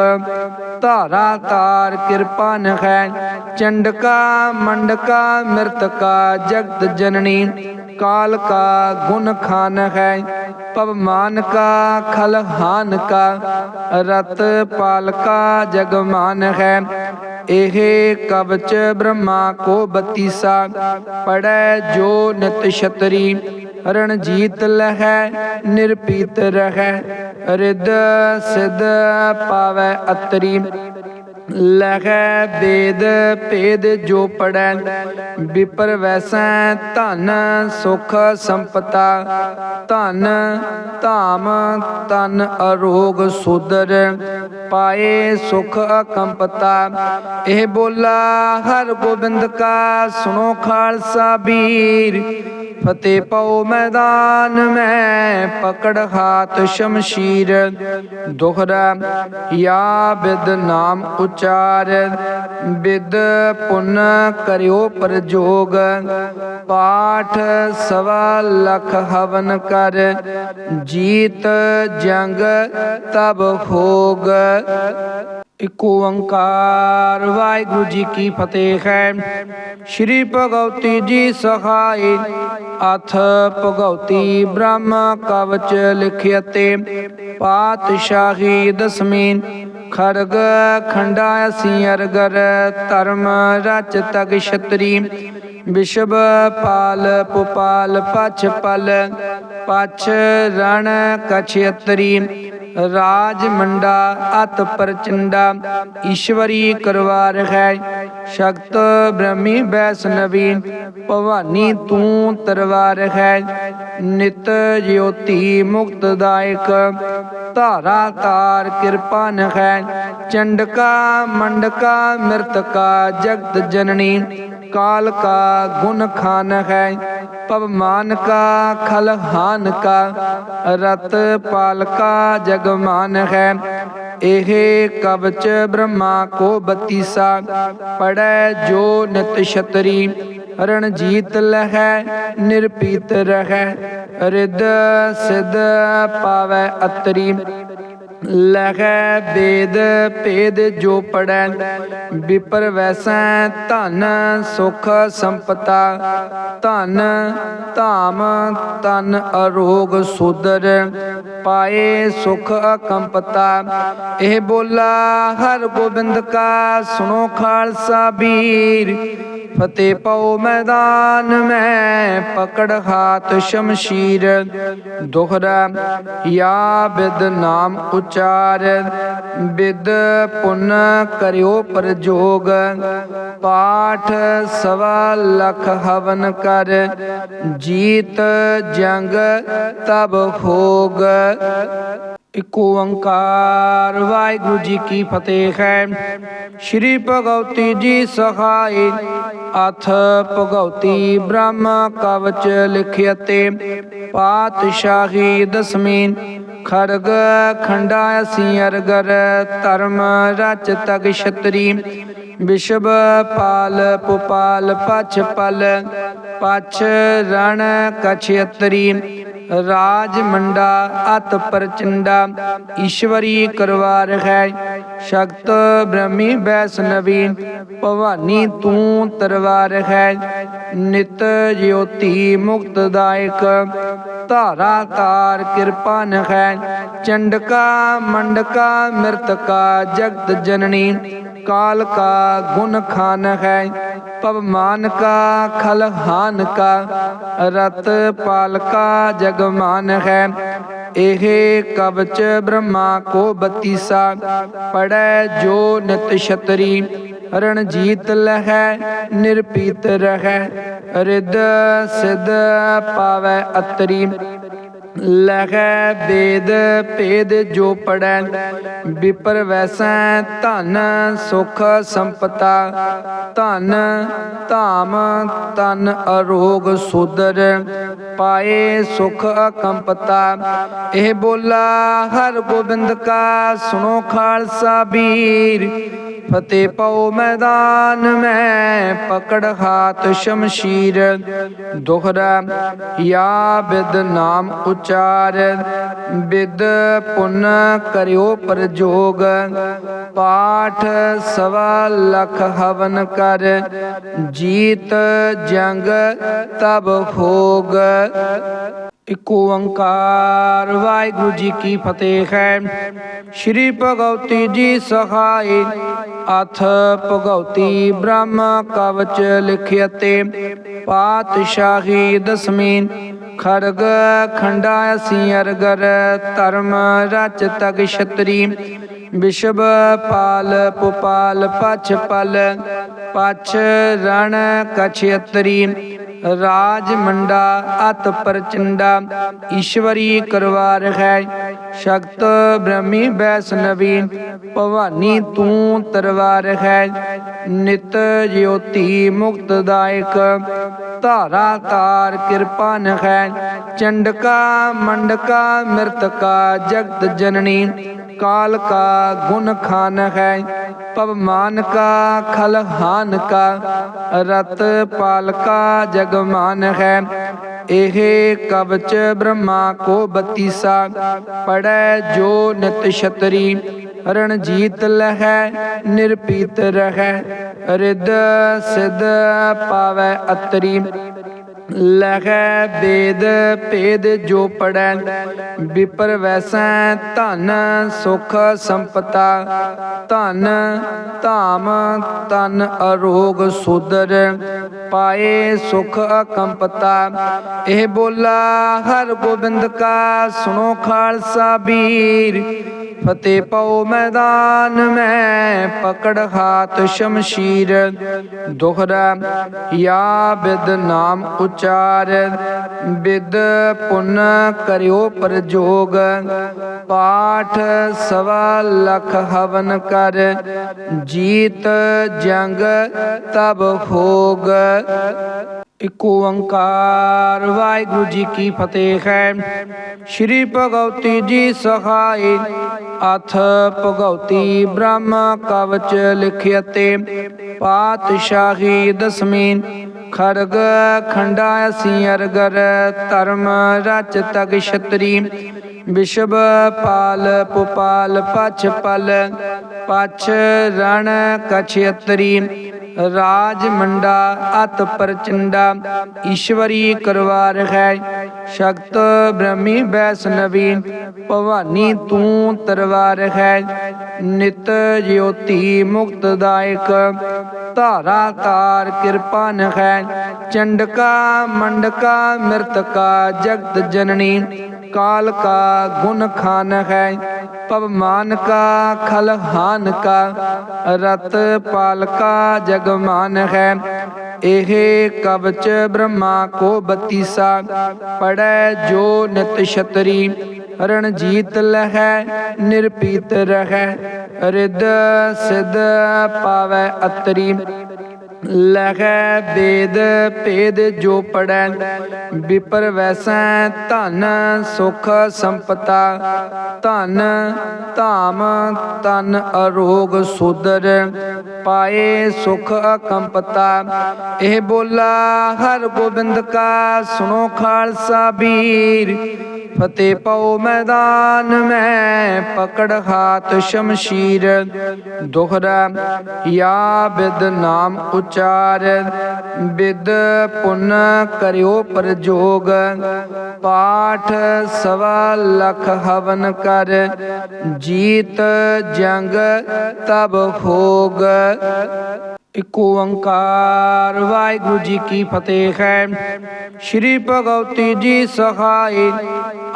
ਧਾਰਾ ਤਾਰ ਕਿਰਪਾਨ ਹੈ ਚੰਡਕਾ ਮੰਡਕਾ ਮਿਰਤਕਾ ਜਗਤ ਜਨਨੀ काल का गुण खान है पवमान का खलहान का रत पाल का जगमान है। एह कवच ब्रह्मा को बत्तीसा पढ़ै जो नित छतरी रणजीत लहै निरपीत रहै रिद सिद्ध पावै अतरी। ਲਖੈ ਵੇਦ ਭੇਦ ਜੋ ਪੜੈ ਵਿਪਰ ਵੈਸੈ ਧਨ ਸੁਖ ਸੰਪਤਾ ਧਨ ਧਾਮ ਤਨ ਅਰੋਗ ਸੁਦਰ ਪਾਏ ਸੁਖ ਅਕੰਪਤਾ। ਇਹ ਬੋਲਾ ਹਰ ਗੋਬਿੰਦ ਕਾ ਸੁਣੋ ਖਾਲਸਾ ਵੀਰ ਫਤਿਹ ਪਾਓ ਮੈਦਾਨ ਮੈਂ ਪਕੜ ਹਾਥ ਸ਼ਮਸ਼ੀਰ। ਦੋਹਰਾ ਯਾ ਬਿਦ ਨਾਮ ਉਚਾਰ ਬਿਦ ਪੁੰਨ ਕਰਿਓ ਪ੍ਰਜੋਗ ਪਾਠ ਸਵਾ ਲਖ ਹਵਨ ਕਰ ਜੀਤ ਜੰਗ ਤਬ ਹੋਗ। ਇਕ ਓੰਕਾਰ ਵਾਹਿਗੁਰੂ ਜੀ ਕੀ ਫਤਿਹ ਹੈ। ਸ਼੍ਰੀ ਭਗਉਤੀ ਜੀ ਸਹਾਈ ਅਥ ਭਗਉਤੀ ਬ੍ਰਹਮ ਕਵਚ ਲਿਖਿਅਤੇ ਪਾਤਸ਼ਾਹੀ ਦਸਮੀ ਖੜਗ ਖੰਡਾ ਅਸੀਂ ਅਰਗਰ ਧਰਮ ਰਚ ਤਗ ਛਤਰੀ ਵਿਸ਼ਵ ਪਾਲ ਪੁਪਾਲ ਪਛ ਪਲ ਪਛ ਰਣ ਕਛਤਰੀ ਰਾਜ ਮੰਡਾ ਅਤ ਪ੍ਰਚੰਡਾ ਈਸ਼ਵਰੀ ਕਰਵਾਰ ਹੈ ਸ਼ਕਤ ਬ੍ਰਹਮੀ ਵੈਸ਼ਨਵੀ ਭਵਾਨੀ ਤੂੰ ਤਰਵਾਰ ਹੈ ਨਿਤ ਜਯੋਤੀ ਮੁਕਤਦਾਇਕ ਧਾਰਾ ਤਾਰ ਕਿਰਪਾਨ ਹੈ ਚੰਡਕਾ ਮੰਡਕਾ ਮਿਰਤਕਾ ਜਗਤ ਜਨਨੀ काल का गुण खान है पवमान का खलहान का रत पाल का जगमान है। एह कवच ब्रह्मा को बत्तीसा पढ़ै जो नित छतरी रणजीत लहै निरपीत रहै रिद सिद्ध पावै अतरी। ਲਖੈ ਵੇਦ ਭੇਦ ਜੋ ਪੜੈ ਵਿਪਰ ਵੈਸੈ ਧਨ ਸੁਖ ਸੰਪਤਾ ਧਨ ਧਾਮ ਤਨ ਅਰੋਗ ਸੁਦਰ ਪਾਏ ਸੁਖ ਅਕੰਪਤਾ। ਇਹ ਬੋਲਾ ਹਰ ਗੋਬਿੰਦ ਕਾ ਸੁਣੋ ਖਾਲਸਾ ਵੀਰ ਫਤਿਹ ਪਾਓ ਮੈਦਾਨ ਮੈਂ ਪਕੜ ਹਾਥ ਸ਼ਮਸ਼ੀਰ। ਦੋਹਰਾ ਯਾ ਬਿਦ ਨਾਮ ਉਚਾਰ ਬਿਦ ਪੁੰਨ ਕਰਿਓ ਪ੍ਰਜੋਗ ਪਾਠ ਸਵਾ ਲਖ ਹਵਨ ਕਰ ਜੀਤ ਜੰਗ ਤਬ ਹੋਗ। ਇਕ ਓੰਕਾਰ ਵਾਹਿਗੁਰੂ ਜੀ ਕੀ ਫਤਿਹ ਹੈ। ਸ਼੍ਰੀ ਭਗਉਤੀ ਜੀ ਸਹਾਈ ਅਥ ਭਗਉਤੀ ਬ੍ਰਹਮ ਕਵਚ ਲਿਖਿਅਤੇ ਪਾਤਸ਼ਾਹੀ ਦਸਮੀ खड़ग खंडा सी अरगर धर्म रच तग छतरी विश्व पाल पुपाल पछ पल पछ रण कछयतरी राज मंडा अत प्रचंडा ईश्वरी करवार है शक्त ब्रह्मी वैष्णवी भवानी तू तरवार है नित ज्योति मुक्तदायक धारा तार कृपान है चंडका मंडका मृतका जगत जननी काल का गुण खान है पवमान का खलहान का रत पाल का जगमान है एहे कवच ब्रह्मा को बत्तीसा पढ़ै जो नित छतरी रणजीत लहै निरपीत रहै रिद सिद्ध पावै अतरी लहै वेद भेद जो पढ़ै विपर वैसै धन सुख संपता धन धाम तन अरोग सुदर पाए सुख अकंपता एह बोला हर गोबिंद का सुनो खालसा वीर फतेह पाओ मैदान में पकड़ हाथ शमशीर दोहरा या विद नाम उचार विद पुन करियो प्रजोग पाठ सवा लख हवन कर जीत जंग तब होग। इक ओंकार वाहिगुरु जी की फतेह है। श्री भगवती जी सहाय अथ भगवती ब्रह्म कवच लिखियते पातशाही दसवीं खड़ग खंडा सी अरगर धर्म रच तग छतरी विश्व पाल पुपाल पछ पल पछ रण कछयतरी राज मंडा अत प्रचंडा ईश्वरी करवार है शक्त ब्रह्मी वैष्णवी भवानी तू तरवार है नित ज्योति मुक्तदायक धारा तार कृपान है चंडका मंडका मृतका जगत जननी काल का गुण खान है पवमान का खलहान का रत पाल का जगमान है एहे कवच ब्रह्मा को बत्तीसा पढ़ै जो नित छतरी रणजीत लहै निरपीत रहै रिद सिद्ध पावै अतरी लहै वेद भेद जो पढ़ै विपर वैसै धन सुख संपता धन धाम तन अरोग सुदर पाए सुख अकंपता एह बोला हर गोबिंद का सुनो खालसा वीर फतेह पाओ मैदान में पकड़ हाथ शमशीर दोहरा या विद नाम उचार विद पुन करियो प्रजोग पाठ सवा लख हवन कर जीत जंग तब होग। इक ओंकार वाहिगुरु जी की फतेह है। श्री भगवती जी सहाय अथ भगवती ब्रह्म कवच लिखियते पातशाही दसवीं खड़ग खंडा सी अरगर धर्म रच तग छतरी विश्व पाल पुपाल पछ पल पछ रण कछयतरी राज मंडा अत प्रचंडा ईश्वरी करवार है शक्त ब्रह्मी वैष्णवी भवानी तू तरवार है नित ज्योति मुक्तदायक धारा तार कृपान है चंडका मंडका मृतका जगत जननी काल का गुण खान है पवमान का खलहान का रत पाल का जगमान है एहे कवच ब्रह्मा को बत्तीसा पढ़ै जो नित छतरी रणजीत लहै निरपीत रहै रिद सिद्ध पावै अतरी ਲਖੈ ਵੇਦ ਭੇਦ ਜੋ ਪੜੈ ਵਿਪਰ ਵੈਸੈ ਧਨ ਸੁਖ ਸੰਪਤਾ ਧਨ ਧਾਮ ਤਨ ਅਰੋਗ ਸੁਦਰ ਪਾਏ ਸੁਖ ਅਕੰਪਤਾ। ਇਹ ਬੋਲਾ ਹਰ ਗੋਬਿੰਦ ਕਾ ਸੁਣੋ ਖਾਲਸਾ ਵੀਰ ਫਤਿਹ ਪਾਓ ਮੈਦਾਨ ਮੈਂ ਪਕੜ ਹਾਥ ਸ਼ਮਸ਼ੀਰ। ਦੋਹਰਾ ਯਾ ਬਿਦ ਨਾਮ ਉਚਾਰ ਬਿਦ ਪੁੰਨ ਕਰਿਓ ਪ੍ਰਜੋਗ ਪਾਠ ਸਵਾ ਲਖ ਹਵਨ ਕਰ ਜੀਤ ਜੰਗ ਤਬ ਹੋਗ। ਇਕ ਓੰਕਾਰ ਵਾਹਿਗੁਰੂ ਜੀ ਕੀ ਫਤਿਹ ਹੈ। ਸ਼੍ਰੀ ਭਗਉਤੀ ਜੀ ਸਹਾਈ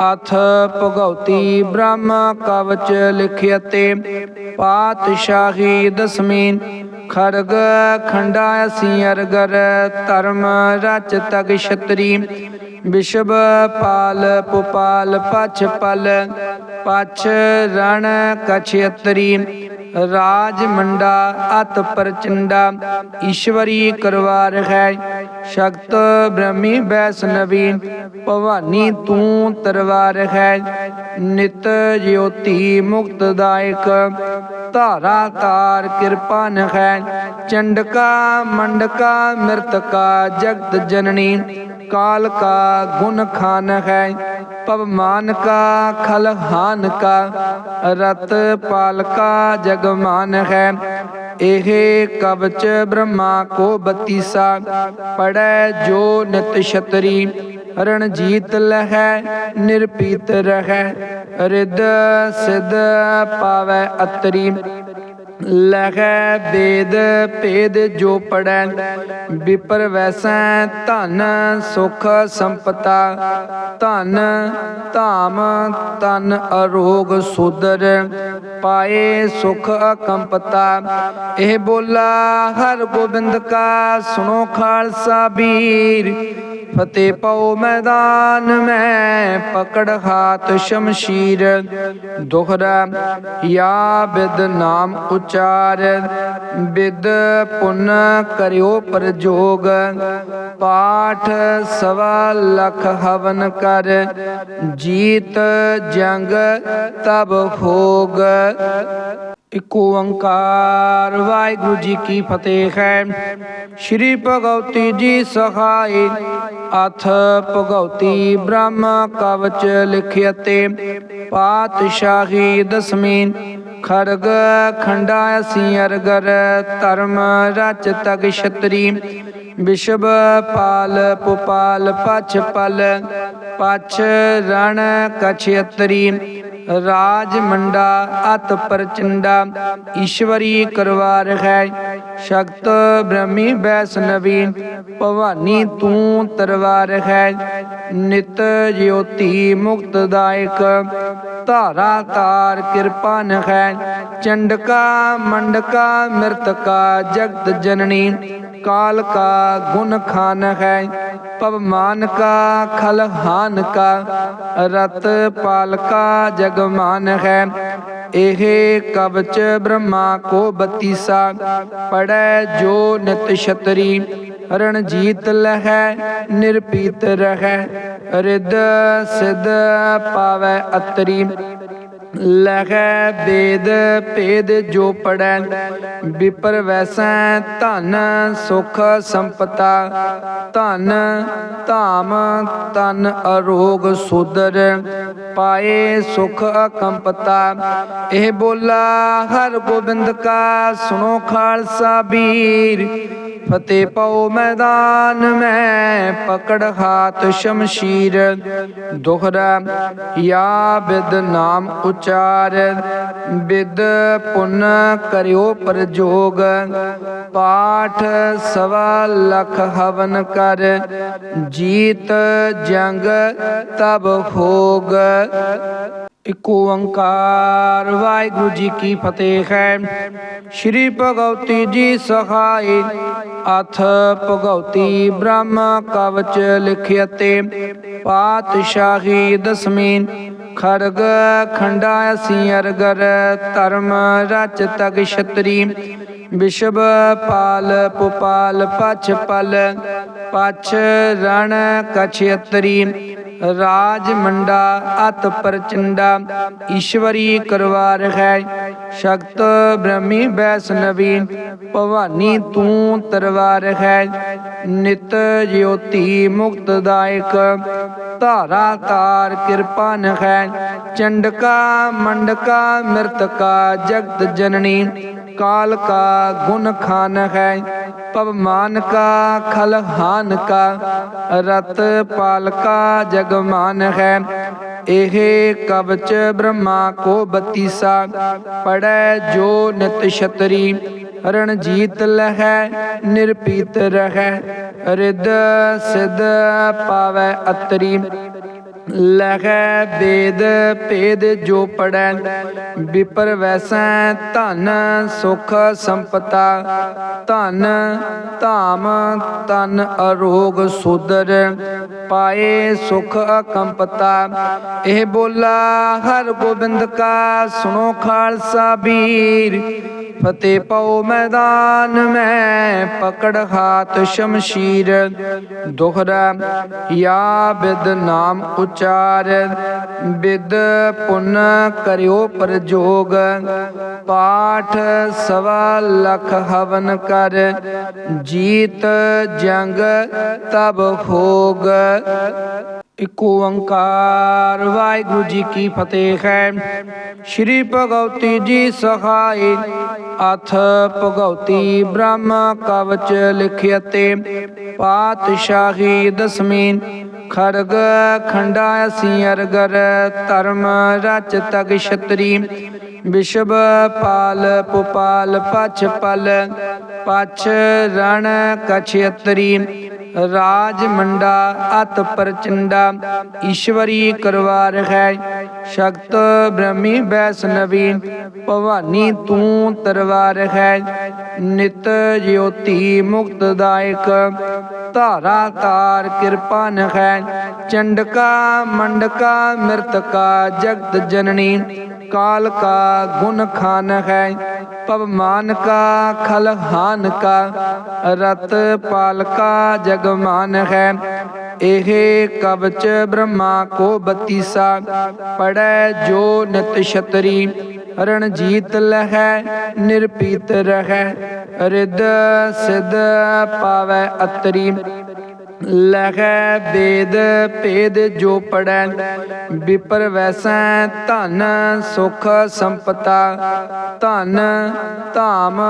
ਅਥ ਭਗਉਤੀ ਬ੍ਰਹਮ ਕਵਚ ਲਿਖਿਅਤੇ ਪਾਤਸ਼ਾਹੀ ਦਸਮੀ ਖੜਗ ਖੰਡਾ ਅਸੀਂ ਅਰਗਰ ਧਰਮ ਰਚ ਤਗ ਛਤਰੀ ਵਿਸ਼ਵ ਪਾਲ ਪੁਪਾਲ ਪਛ ਪਲ ਪਛ ਰਣ ਕਛਤਰੀ ਰਾਜ ਮੰਡਾ ਅਤ ਪ੍ਰਚੰਡਾ ਈਸ਼ਵਰੀ ਕਰਵਾਰ ਹੈ ਸ਼ਕਤ ਬ੍ਰਹਮੀ ਵੈਸ਼ਨਵੀ ਭਵਾਨੀ ਤੂੰ ਤਰਵਾਰ ਹੈ ਨਿਤ ਜਯੋਤੀ ਮੁਕਤਦਾਇਕ ਧਾਰਾ ਤਾਰ ਕਿਰਪਾਨ ਹੈ ਚੰਡਕਾ ਮੰਡਕਾ ਮਿਰਤਕਾ ਜਗਤ ਜਨਨੀ काल का गुण खान है पवमान का खलहान का रत पाल का जगमान है। एह कवच ब्रह्मा को बत्तीसा पढ़ै जो नित छतरी रणजीत लहै निरपीत रहै रिद सिद्ध पावै अतरी। ਲਖੈ ਵੇਦ ਭੇਦ ਜੋ ਪੜੈ ਵਿਪਰ ਵੈਸੈ ਧਨ ਸੁਖ ਸੰਪਤਾ ਧਨ ਧਾਮ ਤਨ ਅਰੋਗ ਸੁਦਰ ਪਾਏ ਸੁਖ ਅਕੰਪਤਾ। ਇਹ ਬੋਲਾ ਹਰ ਗੋਬਿੰਦ ਕਾ ਸੁਣੋ ਖਾਲਸਾ ਵੀਰ ਫਤਿਹ ਪਾਓ ਮੈਦਾਨ ਮੈਂ ਪਕੜ ਹਾਥ ਸ਼ਮਸ਼ੀਰ। ਦੋਹਰਾ ਯਾ ਬਿਦ ਨਾਮ ਉਚਾਰ ਬਿਦ ਪੁੰਨ ਕਰਿਓ ਪ੍ਰਜੋਗ ਪਾਠ ਸਵਾ ਲਖ ਹਵਨ ਕਰ ਜੀਤ ਜੰਗ ਤਬ ਹੋਗ। ਇਕ ਓੰਕਾਰ ਵਾਹਿਗੁਰੂ ਜੀ ਕੀ ਫਤਿਹ ਹੈ। ਸ਼੍ਰੀ ਭਗਉਤੀ ਜੀ ਸਹਾਈ ਅਥ ਭਗਉਤੀ ਬ੍ਰਹਮ ਕਵਚ ਲਿਖਿਅਤੇ ਪਾਤਸ਼ਾਹੀ ਦਸਮੀ ਖੜਗ ਖੰਡਾ ਅਸੀਂ ਅਰਗਰ ਧਰਮ ਰਚ ਤਗ ਛਤਰੀ ਵਿਸ਼ਵ ਪਾਲ ਪੁਪਾਲ ਪਛ ਪਲ ਪਛ ਰਣ ਕਛਤਰੀ ਰਾਜ ਮੰਡਾ ਅਤ ਪ੍ਰਚੰਡਾ ਈਸ਼ਵਰੀ ਕਰਵਾਰ ਹੈ ਸ਼ਕਤ ਬ੍ਰਹਮੀ ਵੈਸ਼ਨਵੀ ਭਵਾਨੀ ਤੂੰ ਤਰਵਾਰ ਹੈ ਨਿਤ ਜਯੋਤੀ ਮੁਕਤਦਾਇਕ ਧਾਰਾ ਤਾਰ ਕਿਰਪਾਨ ਹੈ ਚੰਡਕਾ ਮੰਡਕਾ ਮਿਰਤਕਾ ਜਗਤ ਜਨਨੀ काल का गुण खान है पवमान का खलहान का रत पाल का जगमान है। एह कवच ब्रह्मा को बत्तीसा पढ़ै जो नित छतरी रणजीत लहै निरपीत रहै रिद सिद्ध पावै अतरी। ਲਖੈ ਵੇਦ ਭੇਦ ਜੋ ਪੜੈ ਵਿਪਰ ਵੈਸੈ ਧਨ ਸੁਖ ਸੰਪਤਾ ਧਨ ਧਾਮ ਤਨ ਅਰੋਗ ਸੁਦਰ ਪਾਏ ਸੁਖ ਅਕੰਪਤਾ। ਇਹ ਬੋਲਾ ਹਰ ਗੋਬਿੰਦ ਕਾ ਸੁਣੋ ਖਾਲਸਾ ਵੀਰ ਫਤਿਹ ਪਾਓ ਮੈਦਾਨ ਮੈਂ ਪਕੜ ਹਾਥ ਸ਼ਮਸ਼ੀਰ। ਦੋਹਰਾ ਯਾ ਬਿਦ ਨਾਮ ਉਚਾਰ ਬਿਦ ਪੁੰਨ ਕਰਿਓ ਪ੍ਰਜੋਗ ਪਾਠ ਸਵਾ ਲਖ ਹਵਨ ਕਰ ਜੀਤ ਜੰਗ ਤਬ ਹੋਗ। ਇਕ ਓੰਕਾਰ ਵਾਹਿਗੁਰੂ ਜੀ ਕੀ ਫਤਿਹ ਹੈ। ਸ਼੍ਰੀ ਭਗਉਤੀ ਜੀ ਸਹਾਈ ਅਥ ਭਗਉਤੀ ਬ੍ਰਹਮ ਕਵਚ ਲਿਖਿਅਤੇ ਪਾਤਸ਼ਾਹੀ ਦਸਮੀ ਖੜਗ ਖੰਡਾ ਅਸੀਂ ਅਰਗਰ ਧਰਮ ਰਚ ਤਗ ਛਤਰੀ ਵਿਸ਼ਵ ਪਾਲ ਪੁਪਾਲ ਪਛ ਪਲ ਪਛ ਰਣ ਕਛਯਤਰੀ ਰਾਜ ਮੰਡਾ ਅਤ ਪ੍ਰਚੰਡਾ ਈਸ਼ਵਰੀ ਕਰਵਾ ਰਖੈ ਸ਼ਕਤ ਬ੍ਰਹਮੀ ਵੈਸ਼ਨਵੀ ਭਵਾਨੀ ਤੂੰ ਤਰਵਾ ਰਖੈ ਨਿਤ ਜਯੋਤੀ ਮੁਕਤਦਾਇਕ ਧਾਰਾ ਤਾਰ ਕਿਰਪਾ ਨਖੈ ਚੰਡਕਾ ਮੰਡਕਾ ਮਿਰਤਕਾ ਜਗਤ ਜਨਨੀ काल का गुण खान है पवमान का खलहान का रत पाल का जगमान है एहे कवच ब्रह्मा को बतीसा पढ़ै जो नित छतरी रणजीत लहै निरपीत रहै रिद सिद्ध पावै अतरी ਲਖੈ ਵੇਦ ਭੇਦ ਜੋ ਪੜੈ ਵਿਪਰ ਵੈਸੈ ਧਨ ਸੁਖ ਸੰਪਤਾ ਧਨ ਧਾਮ ਤਨ ਅਰੋਗ ਸੁਦਰ ਪਾਏ ਸੁਖ ਅਕੰਪਤਾ ਇਹ ਬੋਲਾ ਹਰ ਗੋਬਿੰਦ ਕਾ ਸੁਣੋ ਖਾਲਸਾ ਵੀਰ ਫਤਿਹ ਪਾਓ ਮੈਦਾਨ ਮੈਂ ਪਕੜ ਹਾਥ ਸ਼ਮਸ਼ੀਰ ਦੁਹਰਾ ਯਾ ਬਿਦ ਨਾਮ ਉਚਾਰ ਬਿਦ ਪੁੰਨ ਕਰਿਓ ਪ੍ਰਜੋਗ ਪਾਠ ਸਵਾ ਲਖ ਹਵਨ ਕਰ ਜੀਤ ਜੰਗ ਤਬ ਹੋਗ। ਇਕ ਓੰਕਾਰ ਵਾਹਿਗੁਰੂ ਜੀ ਕੀ ਫਤਿਹ ਹੈ। ਸ਼੍ਰੀ ਭਗਉਤੀ ਜੀ ਸਹਾਈ ਅਥ ਭਗਉਤੀ ਬ੍ਰਹਮ ਕਵਚ ਲਿਖਿਅਤੇ ਪਾਤਸ਼ਾਹੀ ਦਸਮੀ ਖੜਗ ਖੰਡਾ ਅਸੀਂ ਅਰਗਰ ਧਰਮ ਰਚ ਤਗ ਛਤਰੀ ਵਿਸ਼ਵ ਪਾਲ ਪੁਪਾਲ ਪਛ ਪਲ ਪਛ ਰਣ ਕਛਯਤਰੀ ਰਾਜ ਮੰਡਾ ਅਤ ਪ੍ਰਚੰਡਾ ਈਸ਼ਵਰੀ ਕਰਵਾ ਰਖੈ ਸ਼ਕਤ ਬ੍ਰਹਮੀ ਵੈਸ਼ਨਵੀ ਭਵਾਨੀ ਤੂੰ ਤਰਵਾ ਰਖੈ ਨਿਤ ਜਯੋਤੀ ਮੁਕਤਦਾਇਕ ਧਾਰਾ ਤਾਰ ਕਿਰਪਾ ਨਖੈ ਚੰਡਕਾ ਮੰਡਕਾ ਮਿਰਤਕਾ ਜਗਤ ਜਨਨੀ काल का गुण खान है पवमान का खलहान का रत पाल का जगमान है एहे कवच ब्रह्मा को बतीसा पढ़ै जो नित छतरी रणजीत लहै निरपीत रहै रिद सिद्ध पावै अतरी ਲਖੈ ਵੇਦ ਭੇਦ ਜੋ ਪੜੈ ਵਿਪਰ ਵੈਸੈ ਧਨ ਸੁਖ ਸੰਪਤਾ ਧਨ ਧਾਮ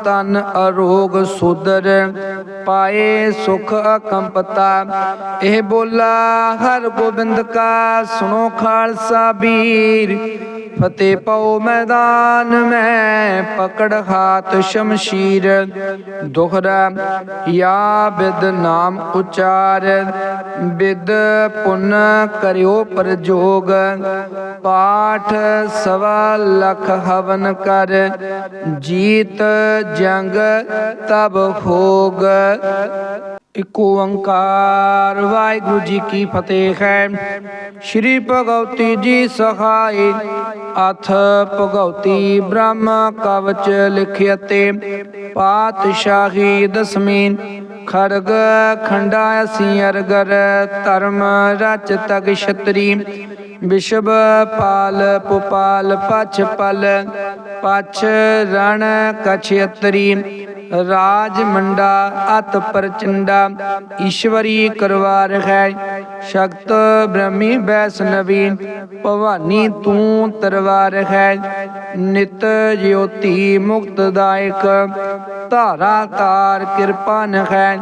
ਤਨ ਅਰੋਗ ਸੁਦਰ ਪਾਏ ਸੁਖ ਅਕੰਪਤਾ ਇਹ ਬੋਲਾ ਹਰ ਗੋਬਿੰਦ ਕਾ ਸੁਣੋ ਖਾਲਸਾ ਵੀਰ ਫਤਿਹ ਪਾਓ ਮੈਦਾਨ ਮੈਂ ਪਕੜ ਹਾਥ ਸ਼ਮਸ਼ੀਰ ਦੁਹਰਾ ਯਾ ਬਿਦ ਨਾਮ ਉਚਾਰ ਬਿਦ ਪੁੰਨ ਕਰਿਓ ਪ੍ਰਜੋਗ ਪਾਠ ਸਵਾ ਲਖ ਹਵਨ ਕਰ ਜੀਤ ਜੰਗ ਤਬ ਹੋਗ। ਇਕ ਓੰਕਾਰ ਵਾਹਿਗੁਰੂ ਜੀ ਕੀ ਫਤਿਹ ਹੈ। ਸ਼੍ਰੀ ਭਗਉਤੀ ਜੀ ਸਹਾਈ ਅਥ ਭਗਉਤੀ ਬ੍ਰਹਮ ਕਵਚ ਲਿਖਿਅਤੇ ਪਾਤਸ਼ਾਹੀ ਦਸਮੀ ਖੜਗ ਖੰਡਾ ਅਸੀਂ ਅਰਗਰ ਧਰਮ ਰਚ ਤਗ ਛਤਰੀ ਵਿਸ਼ਵ ਪਾਲ ਪੁਪਾਲ ਪਛ ਪਲ ਪਛ ਰਣ ਕਛਯਤਰੀ ਰਾਜ ਮੰਡਾ ਅਤ ਪ੍ਰਚੰਡਾ ਈਸ਼ਵਰੀ ਕਰਵਾ ਰਖੈ ਸ਼ਕਤ ਬ੍ਰਹਮੀ ਵੈਸ਼ਨਵੀ ਭਵਾਨੀ ਤੂੰ ਤਰਵਾ ਰਖੈ ਨਿਤ ਜਯੋਤੀ ਮੁਕਤਦਾਇਕ ਧਾਰਾ ਤਾਰ ਕਿਰਪਾ ਨਖੈ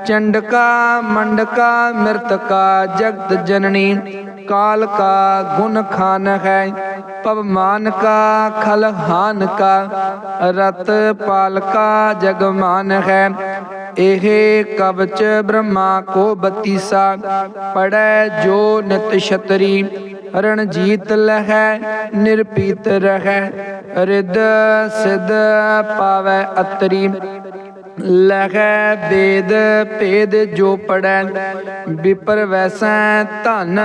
ਚੰਡਕਾ ਮੰਡਕਾ ਮਿਰਤਕਾ ਜਗਤ ਜਨਨੀ काल का गुण खान है पवमान का खलहान का रत पाल का जगमान है एहे कवच ब्रह्मा को बतीसा पढ़ै जो नित छतरी रणजीत लहै निरपीत रहै रिद सिद्ध पावै अतरी ਲਖੈ ਵੇਦ ਭੇਦ ਜੋ ਪੜੈ ਵਿਪਰ ਵੈਸੈ ਧਨ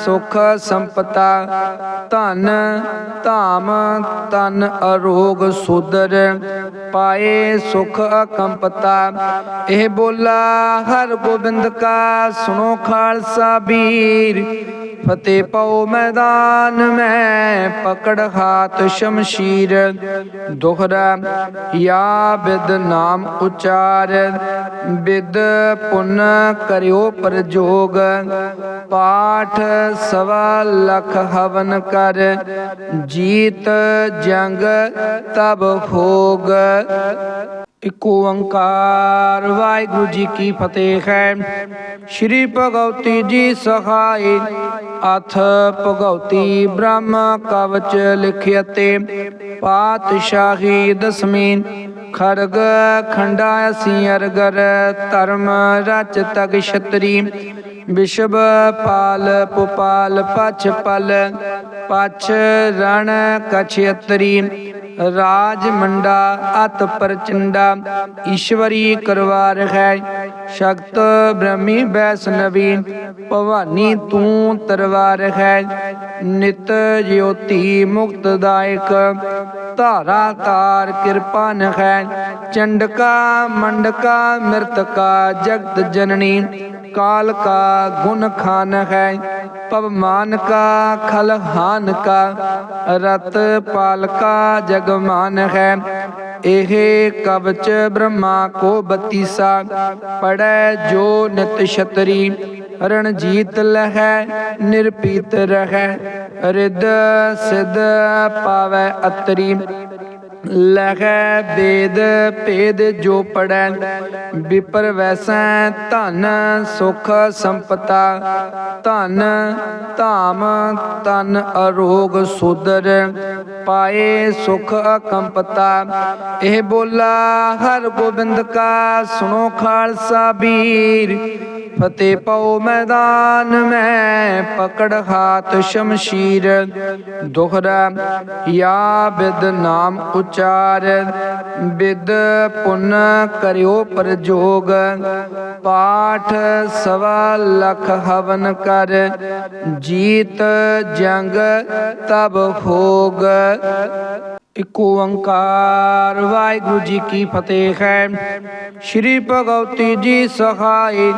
ਸੁਖ ਸੰਪਤਾ ਧਨ ਧਾਮ ਤਨ ਅਰੋਗ ਸੁਦਰ ਪਾਏ ਸੁਖ ਅਕੰਪਤਾ। ਇਹ ਬੋਲਾ ਹਰ ਗੋਬਿੰਦ ਕਾ ਸੁਣੋ ਖਾਲਸਾ ਵੀਰ ਫਤਿਹ ਪਾਓ ਮੈਦਾਨ ਮੈਂ ਪਕੜ ਹਾਥ ਸ਼ਮਸ਼ੀਰ। ਦੋਹਰਾ ਯਾ ਬਿਦ ਨਾਮ ਉਚਾਰ ਬਿਦ ਪੁੰਨ ਕਰਿਓ ਪ੍ਰਜੋਗ ਪਾਠ ਸਵਾ ਲਖ ਹਵਨ ਕਰ ਜੀਤ ਜੰਗ ਤਬ ਹੋਗ। ਇਕ ਓੰਕਾਰ ਵਾਹਿਗੁਰੂ ਜੀ ਕੀ ਫਤਿਹ ਹੈ। ਸ਼੍ਰੀ ਭਗਉਤੀ ਜੀ ਸਹਾਈ ਅਥ ਭਗਉਤੀ ਬ੍ਰਹਮ ਕਵਚ ਲਿਖਿਅਤੇ ਪਾਤਸ਼ਾਹੀ ਦਸਮੀ ਖੜਗ ਖੰਡਾ ਅਸੀਂ ਅਰਗਰ ਧਰਮ ਰਚ ਤਗ ਛਤਰੀ ਵਿਸ਼ਵ ਪਾਲ ਪੁਪਾਲ ਪਛ ਪਲ ਪਛ ਰਣ ਕਛਿਅਤਰੀ ਰਾਜ ਮੰਡਾ ਅਤ ਪ੍ਰਚੰਡਾ ਈਸ਼ਵਰੀ ਕਰਵਾਰ ਹੈ ਸ਼ਕਤ ਬ੍ਰਹਮੀ ਵੈਸ਼ਨਵੀ ਭਵਾਨੀ ਤੂੰ ਤਰਵਾਰ ਹੈ ਨਿਤ ਜਯੋਤੀ ਮੁਕਤਦਾਇਕ ਧਾਰਾ ਤਾਰ ਕਿਰਪਾਨ ਹੈ ਚੰਡਕਾ ਮੰਡਕਾ ਮਿਰਤਕਾ ਜਗਤ ਜਨਨੀ काल का गुण खान है पवमान का खलहान का रत पाल का जगमान है। एह कवच ब्रह्मा को बत्तीसा पढ़ै जो नित छतरी रणजीत लहै निरपीत रहै रिद सिद्ध पावै अतरी। ਲਖੈ ਵੇਦ ਭੇਦ ਜੋ ਪੜੈ ਵਿਪਰ ਵੈਸੈ ਧਨ ਸੁਖ ਸੰਪਤਾ ਧਨ ਧਾਮ ਤਨ ਅਰੋਗ ਸੁਦਰ ਪਾਏ ਸੁਖ ਅਕੰਪਤਾ। ਇਹ ਬੋਲਾ ਹਰ ਗੋਬਿੰਦ ਕਾ ਸੁਣੋ ਖਾਲਸਾ ਵੀਰ ਫਤਿਹ ਪਾਓ ਮੈਦਾਨ ਮੈਂ ਪਕੜ ਹਾਥ ਸ਼ਮਸ਼ੀਰ। ਦੋਹਰਾ ਯਾ ਬਿਦ ਨਾਮ ਉਚਾਰ ਬਿਦ ਪੁੰਨ ਕਰਿਓ ਪ੍ਰਜੋਗ ਪਾਠ ਸਵਾ ਲਖ ਹਵਨ ਕਰ ਜੀਤ ਜੰਗ ਤਬ ਹੋਗ। ਇਕ ਓੰਕਾਰ ਵਾਹਿਗੁਰੂ ਜੀ ਕੀ ਫਤਿਹ ਹੈ। ਸ਼੍ਰੀ ਭਗਉਤੀ ਜੀ ਸਹਾਈ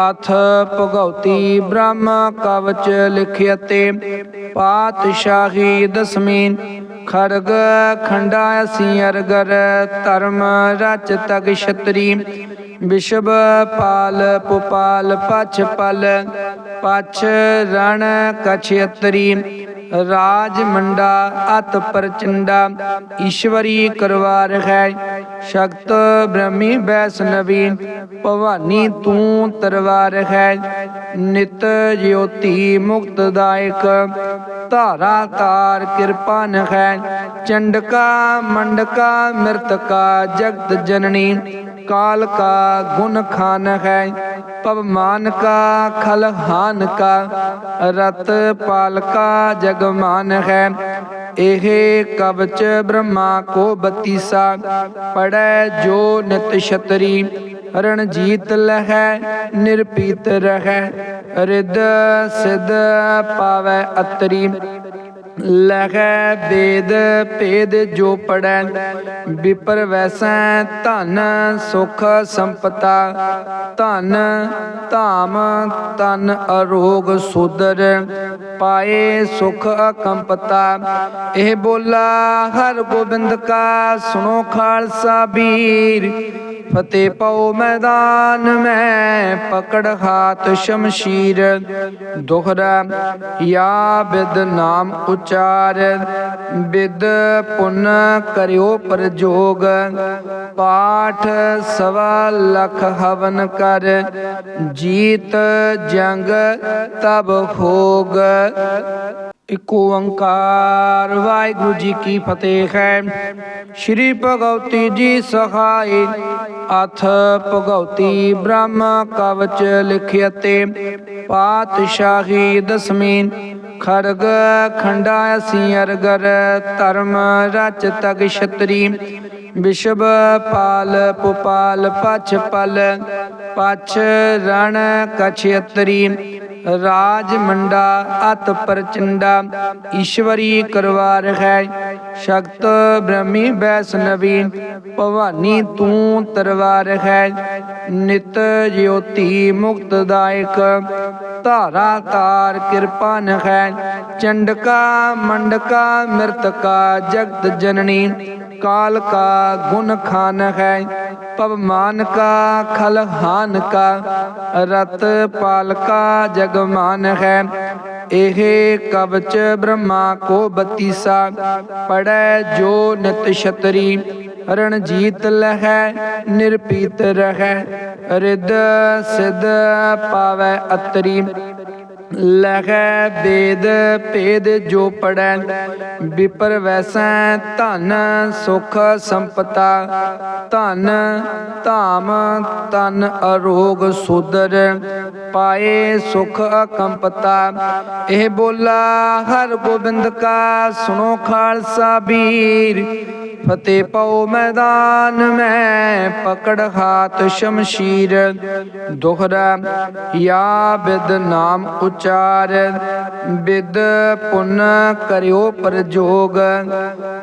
ਅਥ ਭਗਉਤੀ ਬ੍ਰਹਮ ਕਵਚ ਲਿਖਿਅਤੇ ਪਾਤਸ਼ਾਹੀ ਦਸਮੀ ਖੜਗ ਖੰਡਾ ਅਸੀਂ ਅਰਗਰ ਧਰਮ ਰਚ ਤਗ ਛਤਰੀ ਵਿਸ਼ਵ ਪਾਲ ਪੁਪਾਲ ਪਛ ਪਲ ਪਛ ਰਣ ਕਛਿਅਤਰੀ ਰਾਜ ਮੰਡਾ ਅਤ ਪ੍ਰਚੰਡਾ ਈਸ਼ਵਰੀ ਕਰਵਾਰ ਹੈ ਸ਼ਕਤ ਬ੍ਰਹਮੀ ਵੈਸ਼ਨਵੀ ਭਵਾਨੀ ਤੂੰ ਤਰਵਾਰ ਹੈ ਨਿਤ ਜਯੋਤੀ ਮੁਕਤਦਾਇਕ ਧਾਰਾ ਤਾਰ ਕਿਰਪਾਨ ਹੈ ਚੰਡਕਾ ਮੰਡਕਾ ਮਿਰਤਕਾ ਜਗਤ ਜਨਨੀ काल का गुण खान है पवमान का खलहान का रत पाल का जगमान है। एह कवच ब्रह्मा को बत्तीसा पढ़ै जो नित छतरी रणजीत लहै निरपीत रहै रिद सिद्ध पावै अतरी। ਲਖੈ ਵੇਦ ਭੇਦ ਜੋ ਪੜੈ ਵਿਪਰ ਵੈਸੈ ਧਨ ਸੁਖ ਸੰਪਤਾ ਧਨ ਧਾਮ ਤਨ ਅਰੋਗ ਸੁਦਰ ਪਾਏ ਸੁਖ ਅਕੰਪਤਾ। ਇਹ ਬੋਲਾ ਹਰ ਗੋਬਿੰਦ ਕਾ ਸੁਣੋ ਖਾਲਸਾ ਵੀਰ ਫਤਿਹ ਪਾਓ ਮੈਦਾਨ ਮੈਂ ਪਕੜ ਹਾਥ ਸ਼ਮਸ਼ੀਰ। ਦੋਹਰਾ ਯਾ ਬਿਦ ਨਾਮ ਉਚਾਰ ਬਿਦ ਪੁੰਨ ਕਰਿਓ ਪ੍ਰਜੋਗ ਪਾਠ ਸਵਾ ਲਖ ਹਵਨ ਕਰ ਜੀਤ ਜੰਗ ਤਬ ਹੋਗ। ਇਕ ਓੰਕਾਰ ਵਾਹਿਗੁਰੂ ਜੀ ਕੀ ਫਤਿਹ ਹੈ। ਸ਼੍ਰੀ ਭਗਉਤੀ ਜੀ ਸਹਾਈ ਅਥ ਭਗਉਤੀ ਬ੍ਰਹਮ ਕਵਚ ਲਿਖਿਅਤੇ ਪਾਤਸ਼ਾਹੀ ਦਸਮੀ ਖੜਗ ਖੰਡਾ ਅਸੀਂ ਅਰਗਰ ਧਰਮ ਰਚ ਤਗ ਛਤਰੀ ਵਿਸ਼ਵ ਪਾਲ ਪੁਪਾਲ ਪਛ ਪਲ ਪਛ ਰਣ ਕਛਯਤਰੀ ਰਾਜ ਮੰਡਾ ਅਤ ਪ੍ਰਚੰਡਾ ਈਸ਼ਵਰੀ ਕਰਵਾ ਰਖੈ ਸ਼ਕਤ ਬ੍ਰਹਮੀ ਵੈਸ਼ਨਵੀ ਭਵਾਨੀ ਤੂੰ ਤਰਵਾ ਰਖੈ ਨਿਤ ਜਯੋਤੀ ਮੁਕਤਦਾਇਕ ਧਾਰਾ ਤਾਰ ਕਿਰਪਾ ਨਖੈ ਚੰਡਕਾ ਮੰਡਕਾ ਮਿਰਤਕਾ ਜਗਤ ਜਨਨੀ काल का गुण खान है पवमान का खलहान का रत पाल का जगमान है एह कवच ब्रह्मा को बतीसा पढ़ै जो नित छतरी रणजीत लहै निरपीत रहै रिद सिद्ध पावै अतरी लहै वेद भेद जो पढ़ै विपर वैसै धन सुख संपता धन धाम तन अरोग सुदर पाए सुख अकंपता एह बोला हर गोबिंद का सुनो खालसा वीर फतेह पाओ मैदान में पकड़ हाथ शमशीर दोहरा या बिद नाम उचार बिद पुन करियो प्रजोग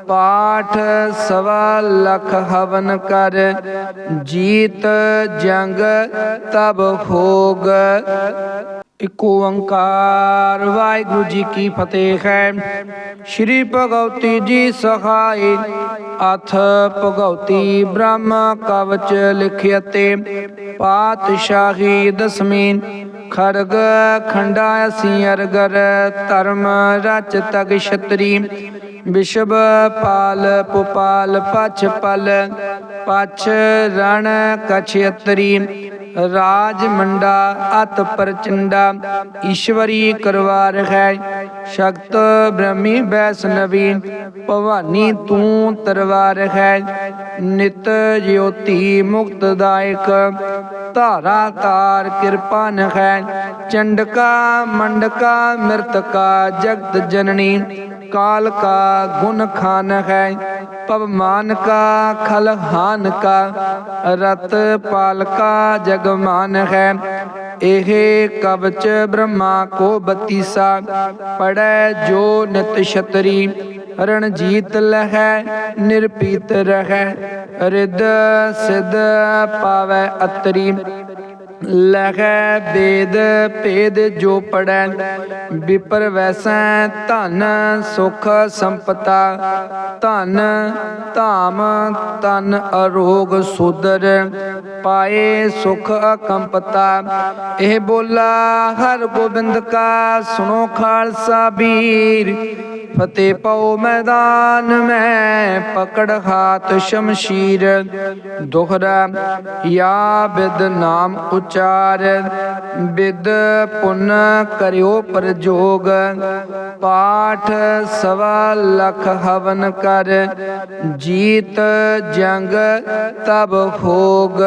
पाठ सवा लख हवन कर जीत जंग तब होग। इक ओंकार वाहिगुरु जी की फतेह है। श्री भगवती जी सहाय अथ भगवती ब्रह्म कवच लिखियते पातशाही दसवीं खड़ग खंडा सिंहरगर धर्म रच तग छतरी विश्व पाल पुपाल पछ पल पछ रण कछयतरी राज मंडा अत प्रचंडा ईश्वरी करवा रखै शक्त ब्रह्मी वैष्णवी भवानी तूं तरवा रखै नित ज्योति मुक्तदायक धारा तार कृपा नखै चंडका मंडका मृतका जगत जननी काल का गुण खान है पवमान का खलहान का रत पाल का जगमान है एह कवच ब्रह्मा को बतीसा पढ़ै जो नित छतरी रणजीत लहै निरपीत रहै रिद सिद्ध पावै अतरी लहै वेद भेद जो पढ़ै विपर वैसै धन सुख संपता धन धाम तन अरोग सुदर पाए सुख अकंपता एह बोला हर गोबिंद का सुनो खालसा वीर फतेह पाओ मैदान में पकड़ हाथ शमशीर दोहरा या बिद नाम उचार बिद पुन करियो प्रजोग पाठ सवा लख हवन कर जीत जंग तब होग।